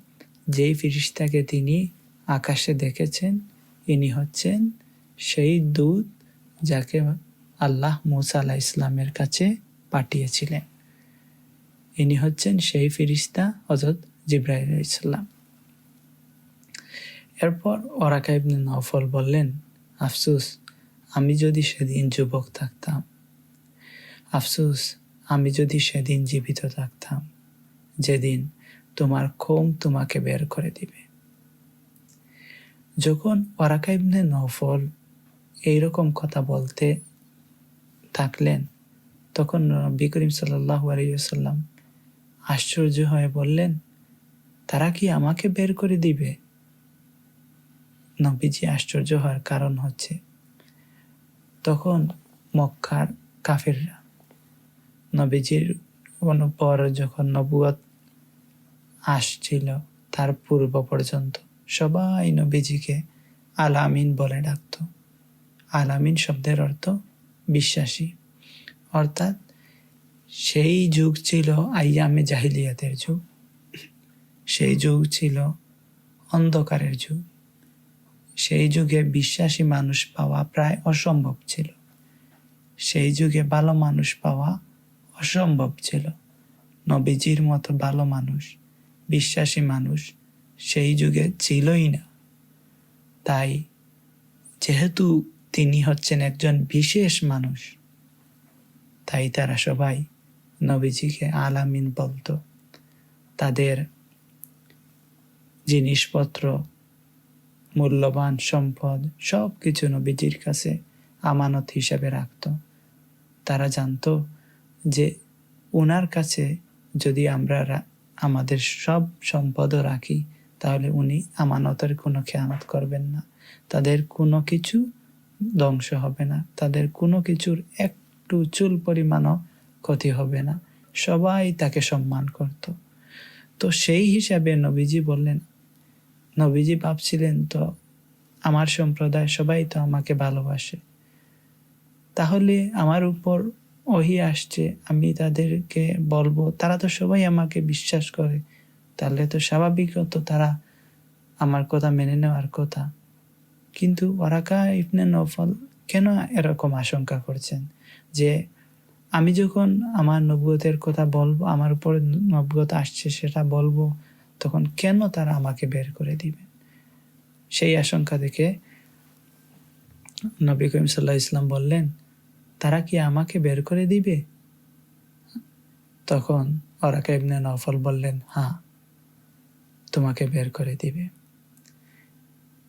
Speaker 1: যেই ফেরেশতাকে তিনি আকাশে দেখেছেন, ইনি হচ্ছেন সেই দূত যাকে আল্লাহ মূসা আলাইহিস সালামের কাছে পাঠিয়েছিলেন। ইনি হচ্ছেন সেই ফেরেশতা হযরত জিবরাইল আলাইহিস সালাম। এরপর ওরাকা ইবনে নওফল বললেন, আফসোস, আমি যদি সেদিন যুবক থাকতাম, আফসোস, আমি যদি সেদিন জীবিত থাকতাম, যেদিন তোমার কওম তোমাকে বের করে দিবে। যখন ওরাকা ইবনে নওফল এইরকম কথা বলতে থাকলেন, তখন নবী করিম সাল্লাল্লাহু আলাইহি ওয়াসাল্লাম আশ্চর্য হয়ে বললেন, তারা কি আমাকে বের করে দিবে? নবীজি আশ্চর্য হওয়ার কারণ হচ্ছে, তখন মক্কার কাফিররা নবীজির পর যখন নবুয়ত আসছিল তার পূর্ব পর্যন্ত সবাই নবীজিকে আল-আমিন বলে ডাকত। আল-আমিন শব্দের অর্থ বিশ্বাসী, অর্থাৎ সেই যুগ ছিল আইয়ামে জাহিলিয়াতের যুগ, সেই যুগ ছিল অন্ধকারের যুগ, সেই যুগে বিশ্বাসী মানুষ পাওয়া প্রায় অসম্ভব ছিল, সেই যুগে ভালো মানুষ পাওয়া অসম্ভব ছিল। নবীজির মতো ভালো মানুষ, বিশ্বাসী মানুষ সেই যুগে ছিলই না। তাই যেহেতু তিনি হচ্ছেন একজন বিশেষ মানুষ, তাই তারা সবাই নবীজিকে আল-আমিন বলতো। তাদের জিনিসপত্র, মূল্যবান সম্পদ সব কিছু নবীজির কাছে আমানত হিসেবে রাখত। তারা জানতো যে ওনার কাছে যদি আমরা আমাদের সব সম্পদও রাখি, তাহলে উনি আমানতের কোনো খেয়ানত করবেন না, তাদের কোনো কিছু ধ্বংস হবে না, তাদের কোনো কিছুর একটু চুল পরিমাণও ক্ষতি হবে না, সবাই তাকে সম্মান করত। তো সেই হিসাবে নবীজি বললেন, নবীজি ভাবছিলেন তো আমার সম্প্রদায় সবাই তো আমাকে ভালোবাসে, তাহলে আমার উপর ওহী আসছে, আমি তাদেরকে বলবো, তারা তো সবাই আমাকে বিশ্বাস করে, তাহলে তো স্বাভাবিকত তারা আমার কথা মেনে নেওয়ার কথা। কিন্তু ওরাকা ইবনে নওফল কেন এরকম আশঙ্কা করছেন যে আমি যখন আমার নবুয়তের কথা বলবো, আমার উপর নবুয়ত আসছে সেটা বলবো, তখন কেন তারা আমাকে বের করে দিবে? সেই আশঙ্কা দেখে নবী করিম সাল্লাল্লাহু আলাইহি ওয়াসাল্লাম বললেন, তারা কি আমাকে বের করে দিবে? তখন ওরাকা ইবনে নওফল বললেন, হ্যাঁ, তোমাকে বের করে দিবে।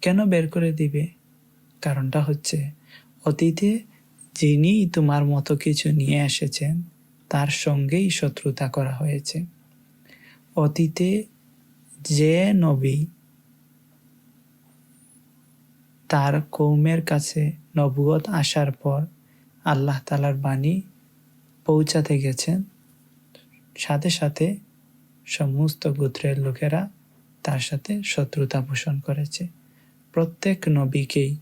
Speaker 1: কেন বের করে দিবে? কারণটা হচ্ছে, অতীতে যিনি তোমার মতো কিছু নিয়ে এসেছেন তার সঙ্গেই শত্রুতা করা হয়েছে। অতীতে যে নবী তার কওমের কাছে নবুয়ত আসার পর আল্লাহ তাআলার বাণী পৌঁছাতে গেছেন, সাথে সাথে সমস্ত গোত্রের লোকেরা তার সাথে শত্রুতা পোষণ করেছে। প্রত্যেক নবীকেই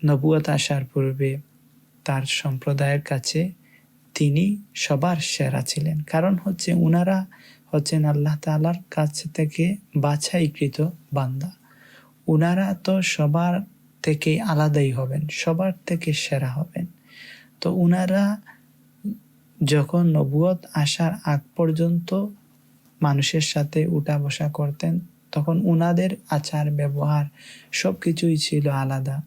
Speaker 1: নবুয়ত আসার পূর্বে তার সম্প্রদায়ের কাছে তিনি সবার সেরা ছিলেন। কারণ হচ্ছে উনারা হচ্ছেন আল্লাহ তাআলার কাছ থেকে বাছাইকৃত বান্দা। উনারা তো সবার থেকে আলাদাই হবেন, সবার থেকে সেরা হবেন। তো উনারা যখন নবুয়ত আসার আগ পর্যন্ত মানুষের সাথে উঠা বসা করতেন, তখন উনাদের আচার ব্যবহার সব কিছুই ছিল আলাদা,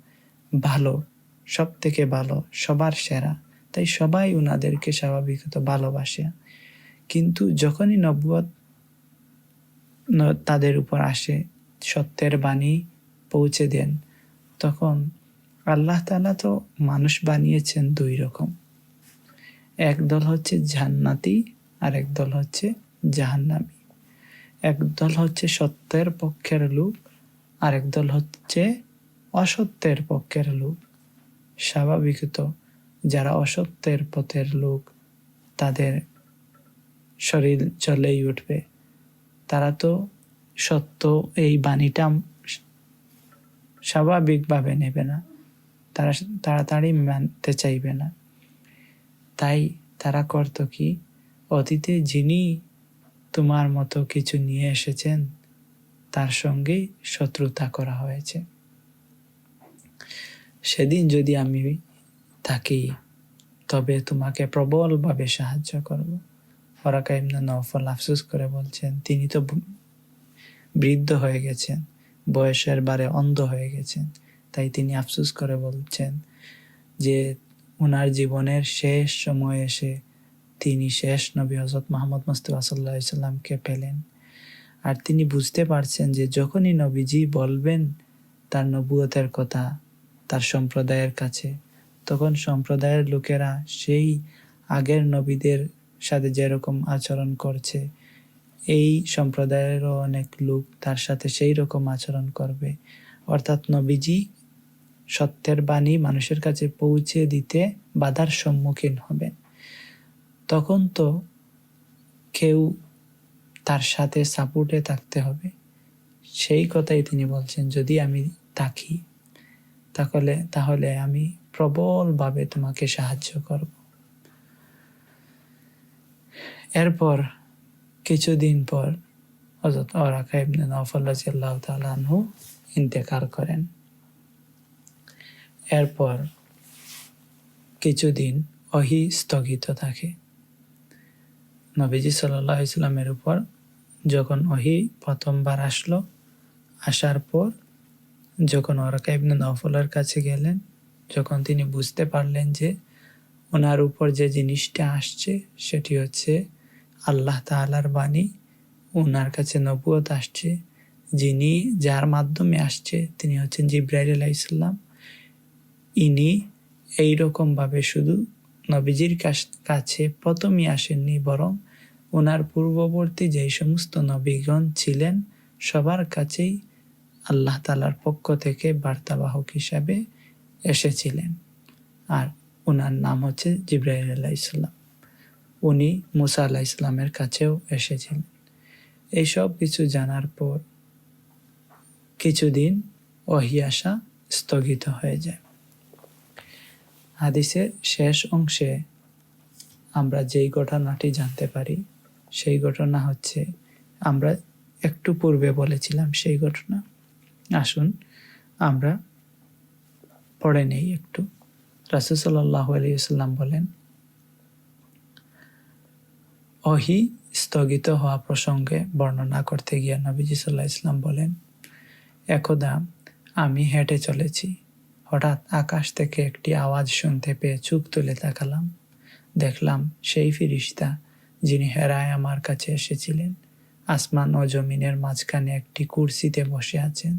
Speaker 1: ভালো, সব থেকে ভালো, সবার সেরা। তাই সবাই উনাদেরকে স্বাভাবিকত ভালোবাসে। কিন্তু যখনই নবুয়ত তাদের উপর আসে, সত্যের বাণী পৌঁছে দেন, তখন আল্লাহ তাআলা তো মানুষ বানিয়েছেন দুই রকম, এক দল হচ্ছে জান্নাতি আর এক দল হচ্ছে জাহান্নামী। এক দল হচ্ছে সত্যের পক্ষের লোক আর এক দল হচ্ছে অসত্যের পক্ষের লোক। স্বাভাবিকত যারা অসত্যের পথের লোক, তাদের শরীর জ্বলেই উঠবে। তারা তো সত্য এই বাণীটা স্বাভাবিকভাবে নেবে না, তারা তাড়াতাড়ি মানতে চাইবে না। তাই তারা করত কি, অতীতে যিনি তোমার মতো কিছু নিয়ে এসেছেন তার সঙ্গেই শত্রুতা করা হয়েছে। সেদিন যদি আমি থাকি তবে তোমাকে প্রবলভাবে সাহায্য করব। ওরাকা ইবনে নওফল আফসোস করে বলছেন, তিনি তো বৃদ্ধ হয়ে গেছেন, বয়সের বারে অন্ধ হয়ে গেছেন। তাই তিনি আফসোস করে বলছেন যে ওনার জীবনের শেষ সময়ে এসে তিনি শেষ নবী হযরত মুহাম্মদ মুস্তাফা সাল্লাল্লাহু আলাইহি সাল্লামকে পেলেন। আর তিনি বুঝতে পারছেন যে যখনই নবীজি বলবেন তার নবুয়তের কথা তার সম্প্রদায়ের কাছে, তখন সম্প্রদায়ের লোকেরা সেই আগের নবীদের সাথে যেরকম আচরণ করছে, এই সম্প্রদায়েরও অনেক লোক তার সাথে সেই রকম আচরণ করবে। অর্থাৎ নবীজি সত্যের বাণী মানুষের কাছে পৌঁছে দিতে বাধার সম্মুখীন হবেন। তখন তো কেউ তার সাথে সাপোর্টে থাকতে হবে। সেই কথাই তিনি বলছেন, যদি আমি থাকি তাহলে আমি প্রবলভাবে তোমাকে সাহায্য করব। এরপর কিছুদিন পর হযরত ওরাকা ইবনে নওফল রাদিয়াল্লাহু তাআলা আনহু ইন্তেকাল করেন। এরপর কিছুদিন ওহী স্থগিত থাকে। নবীজি সাল্লাল্লাহু আলাইহি সাল্লামের উপর যখন ওহী প্রথমবার আসলো, আসার পর যখন ওরাকা ইবনে নওফলের কাছে গেলেন, যখন তিনি বুঝতে পারলেন যে ওনার উপর যে জিনিসটা আসছে সেটি হচ্ছে আল্লাহ তাআলার বাণী, ওনার কাছে নবুয়ত আসছে, যার মাধ্যমে আসছে তিনি হচ্ছেন জিবরাইল আলাইহিস সালাম। ইনি এইরকমভাবে শুধু নবীজির কাছে প্রথমই আসেননি, বরং ওনার পূর্ববর্তী যেই সমস্ত নবীগণ ছিলেন সবার কাছেই আল্লাহ তাআলার পক্ষ থেকে বার্তাবাহক হিসাবে এসেছিলেন। আর ওনার নাম হচ্ছে জিবরাইল আলাইহিস সালাম। উনি মুসা আলাইহিস সালামের কাছেও এসেছিলেন। এইসব কিছু জানার পর কিছুদিন ওহী আসা স্থগিত হয়ে যায়। হাদিসের শেষ অংশে আমরা যেই ঘটনাটি জানতে পারি, সেই ঘটনা হচ্ছে আমরা একটু পূর্বে বলেছিলাম সেই ঘটনা। আসুন আমরা পড়ে নেই একটু। রাসূল সাল্লাল্লাহু আলাইহি ওয়াসাল্লাম বলেন, ওহী স্থগিত হওয়া প্রসঙ্গে বর্ণনা করতে গিয়ে নবীজি সাল্লাল্লাহু আলাইহি ওয়াসাল্লাম বলেন, একদা আমি হেঁটে চলেছি, হঠাৎ আকাশ থেকে একটি আওয়াজ শুনতে পেয়ে চোখ তুলে তাকালাম। দেখলাম সেই ফেরেশতা যিনি হেরায় আমার কাছে এসেছিলেন আসমান ও জমিনের মাঝখানে একটি কুরসিতে বসে আছেন।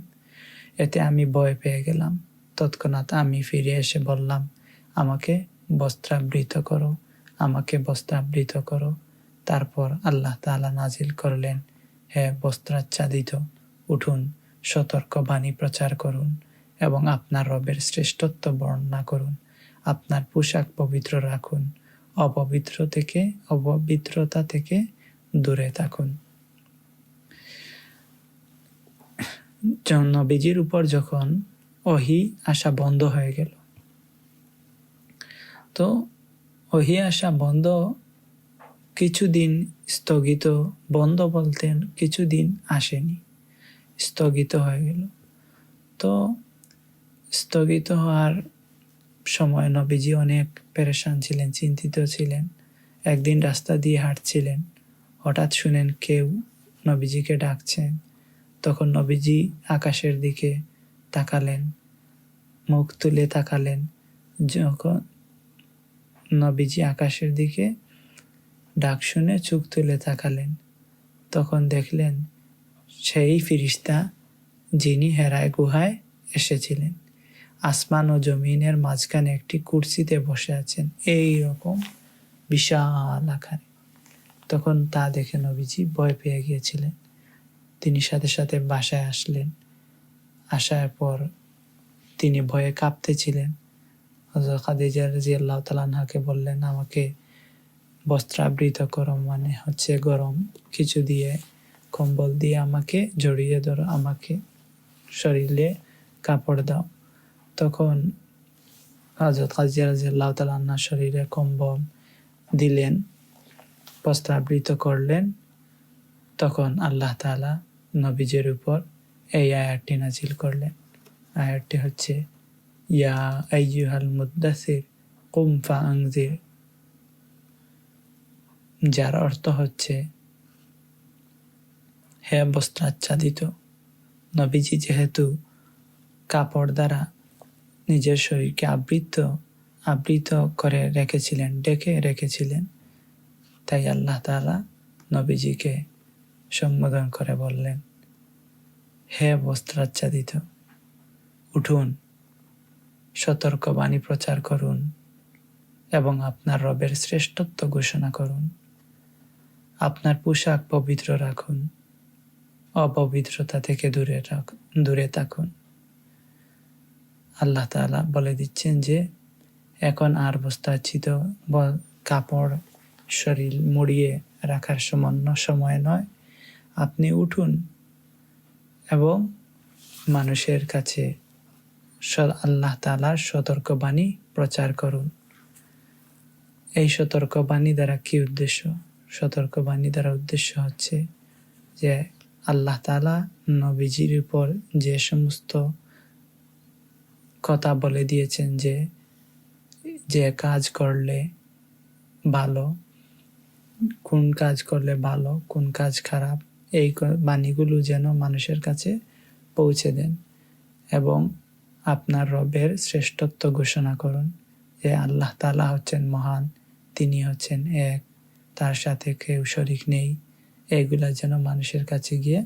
Speaker 1: এতে আমি ভয় পেয়ে গেলাম। তৎক্ষণাৎ আমি ফিরে এসে বললাম, আমাকে বস্ত্রাবৃত করো, আমাকে বস্ত্রাবৃত করো। তারপর আল্লাহ তাআলা নাজিল করলেন, হে বস্ত্রাচ্ছাদিত, উঠুন, সতর্ক বাণী প্রচার করুন এবং আপনার রবের শ্রেষ্ঠত্ব বর্ণনা করুন। আপনার পোশাক পবিত্র রাখুন, অপবিত্রতা থেকে দূরে থাকুন। নবীজির উপর যখন ওহী আসা বন্ধ হয়ে গেল, তো ওহী আসা বন্ধ কিছুদিন স্থগিত, বন্ধ বলতেন কিছুদিন আসেনি, স্থগিত হয়ে গেল। তো স্থগিত হওয়ার সময় নবীজি অনেক পেরেশান ছিলেন, চিন্তিত ছিলেন। একদিন রাস্তা দিয়ে হাঁটছিলেন, হঠাৎ শুনেন কেউ নবীজিকে ডাকছেন। তখন নবীজি আকাশের দিকে তাকালেন, মুখ তুলে তাকালেন। যখন নবীজি আকাশের দিকে ডাক শুনে চোখ তুলে তাকালেন, তখন দেখলেন সেই ফেরেশতা যিনি হেরায় গুহায় এসেছিলেন, আসমান ও জমিনের মাঝখানে একটি কুরসিতে বসে আছেন, এই রকম বিশাল আকারে। তখন তা দেখে নবীজি ভয় পেয়ে গিয়েছিলেন। তিনি সাথে সাথে বাসায় আসলেন। আসার পর তিনি ভয়ে কাঁপতেছিলেন। হযরত খাদিজা রাদিয়াল্লাহু তাআলা আনহাকে বললেন, আমাকে বস্ত্রাবৃত করো, মানে হচ্ছে গরম কিছু দিয়ে, কম্বল দিয়ে আমাকে জড়িয়ে ধরো, আমাকে শরীরে কাপড় দাও। তখন হযরত খাদিজা রাদিয়াল্লাহু তাআলা আনহার শরীরে কম্বল দিলেন, বস্ত্রাবৃত করলেন। তখন আল্লাহ তাআলা নবীজির উপর এই আয়াতটি নাজিল করলেন। আয়াতটি হচ্ছে ইয়া আইয়ুহাল মুদ্দাসির কুম ফাআনজির, যার অর্থ হচ্ছে হে বস্ত্রাচ্ছাদিত। নবীজি যেহেতু কাপড় দ্বারা নিজের শরীরকে আবৃত করে রেখেছিলেন, ঢেকে রেখেছিলেন, তাই আল্লাহ তাআলা নবীজিকে সম্বোধন করে বললেন, হে বস্ত্রাচ্ছাদিত, উঠুন, সতর্কবাণী প্রচার করুন এবং আপনার রবের শ্রেষ্ঠত্ব ঘোষণা করুন। আপনার পোশাক পবিত্র রাখুন, অপবিত্রতা থেকে দূরে থাকুন। আল্লাহ তাআলা বলে দিচ্ছেন যে এখন আর বস্ত্রাচ্ছিত কাপড় শরীর মুড়িয়ে রাখার সময় নয়। আপনি উঠুন এবং মানুষের কাছে আল্লাহ তাআলার সতর্কবাণী প্রচার করুন। এই সতর্কবাণী দ্বারা কি উদ্দেশ্য? সতর্কবাণী দ্বারা উদ্দেশ্য হচ্ছে যে আল্লাহ তাআলা নবীজির উপর যে সমস্ত কথা বলে দিয়েছেন, যে কাজ করলে ভালো, কোন কাজ করলে ভালো, কোন কাজ খারাপ, এই বাণীগুলো যেন মানুষের কাছে পৌঁছে দেন এবং আপনার রবের শ্রেষ্ঠত্ব ঘোষণা করুন, যে আল্লাহ তাআলা হচ্ছেন মহান, তিনি হচ্ছেন এক, তার সাথে কেউ শরীক নেই। এগুলা যেন মানুষের কাছে গিয়ে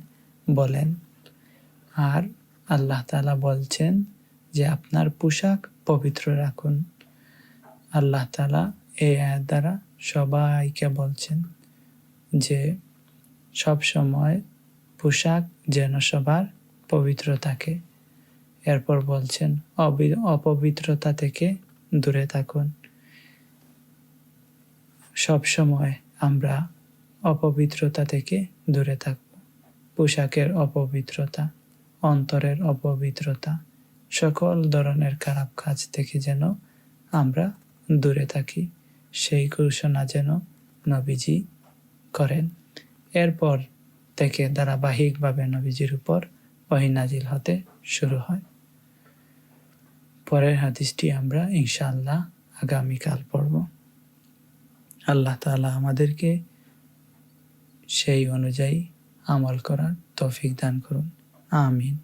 Speaker 1: বলেন। আর আল্লাহ তাআলা বলছেন যে আপনার পোশাক পবিত্র রাখুন। আল্লাহ তাআলা এই আয়াত দ্বারা সবাইকে বলছেন যে সব সময় পোশাক যেন সবার পবিত্র থাকে। এরপর বলছেন অপবিত্রতা থেকে দূরে থাকুন। সব সময় আমরা অপবিত্রতা থেকে দূরে থাকব। পোশাকের অপবিত্রতা, অন্তরের অপবিত্রতা, সকল ধরনের খারাপ কাজ থেকে যেন আমরা দূরে থাকি, সেই ঘোষণা যেন নবীজি করেন। এরপর থেকে ধারাবাহিকভাবে নবীজির উপর ওহী নাজিল হতে শুরু হয়। পরের হাদিসটি আমরা ইনশাআল্লাহ আগামীকাল পড়ব। আল্লাহ তাআলা আমাদেরকে সেই অনুযায়ী আমল করার তৌফিক দান করুন। আমিন।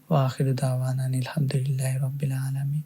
Speaker 1: ওয়া আখিরু দাওয়ানা আলহামদুলিল্লাহি রাব্বিল আলামিন।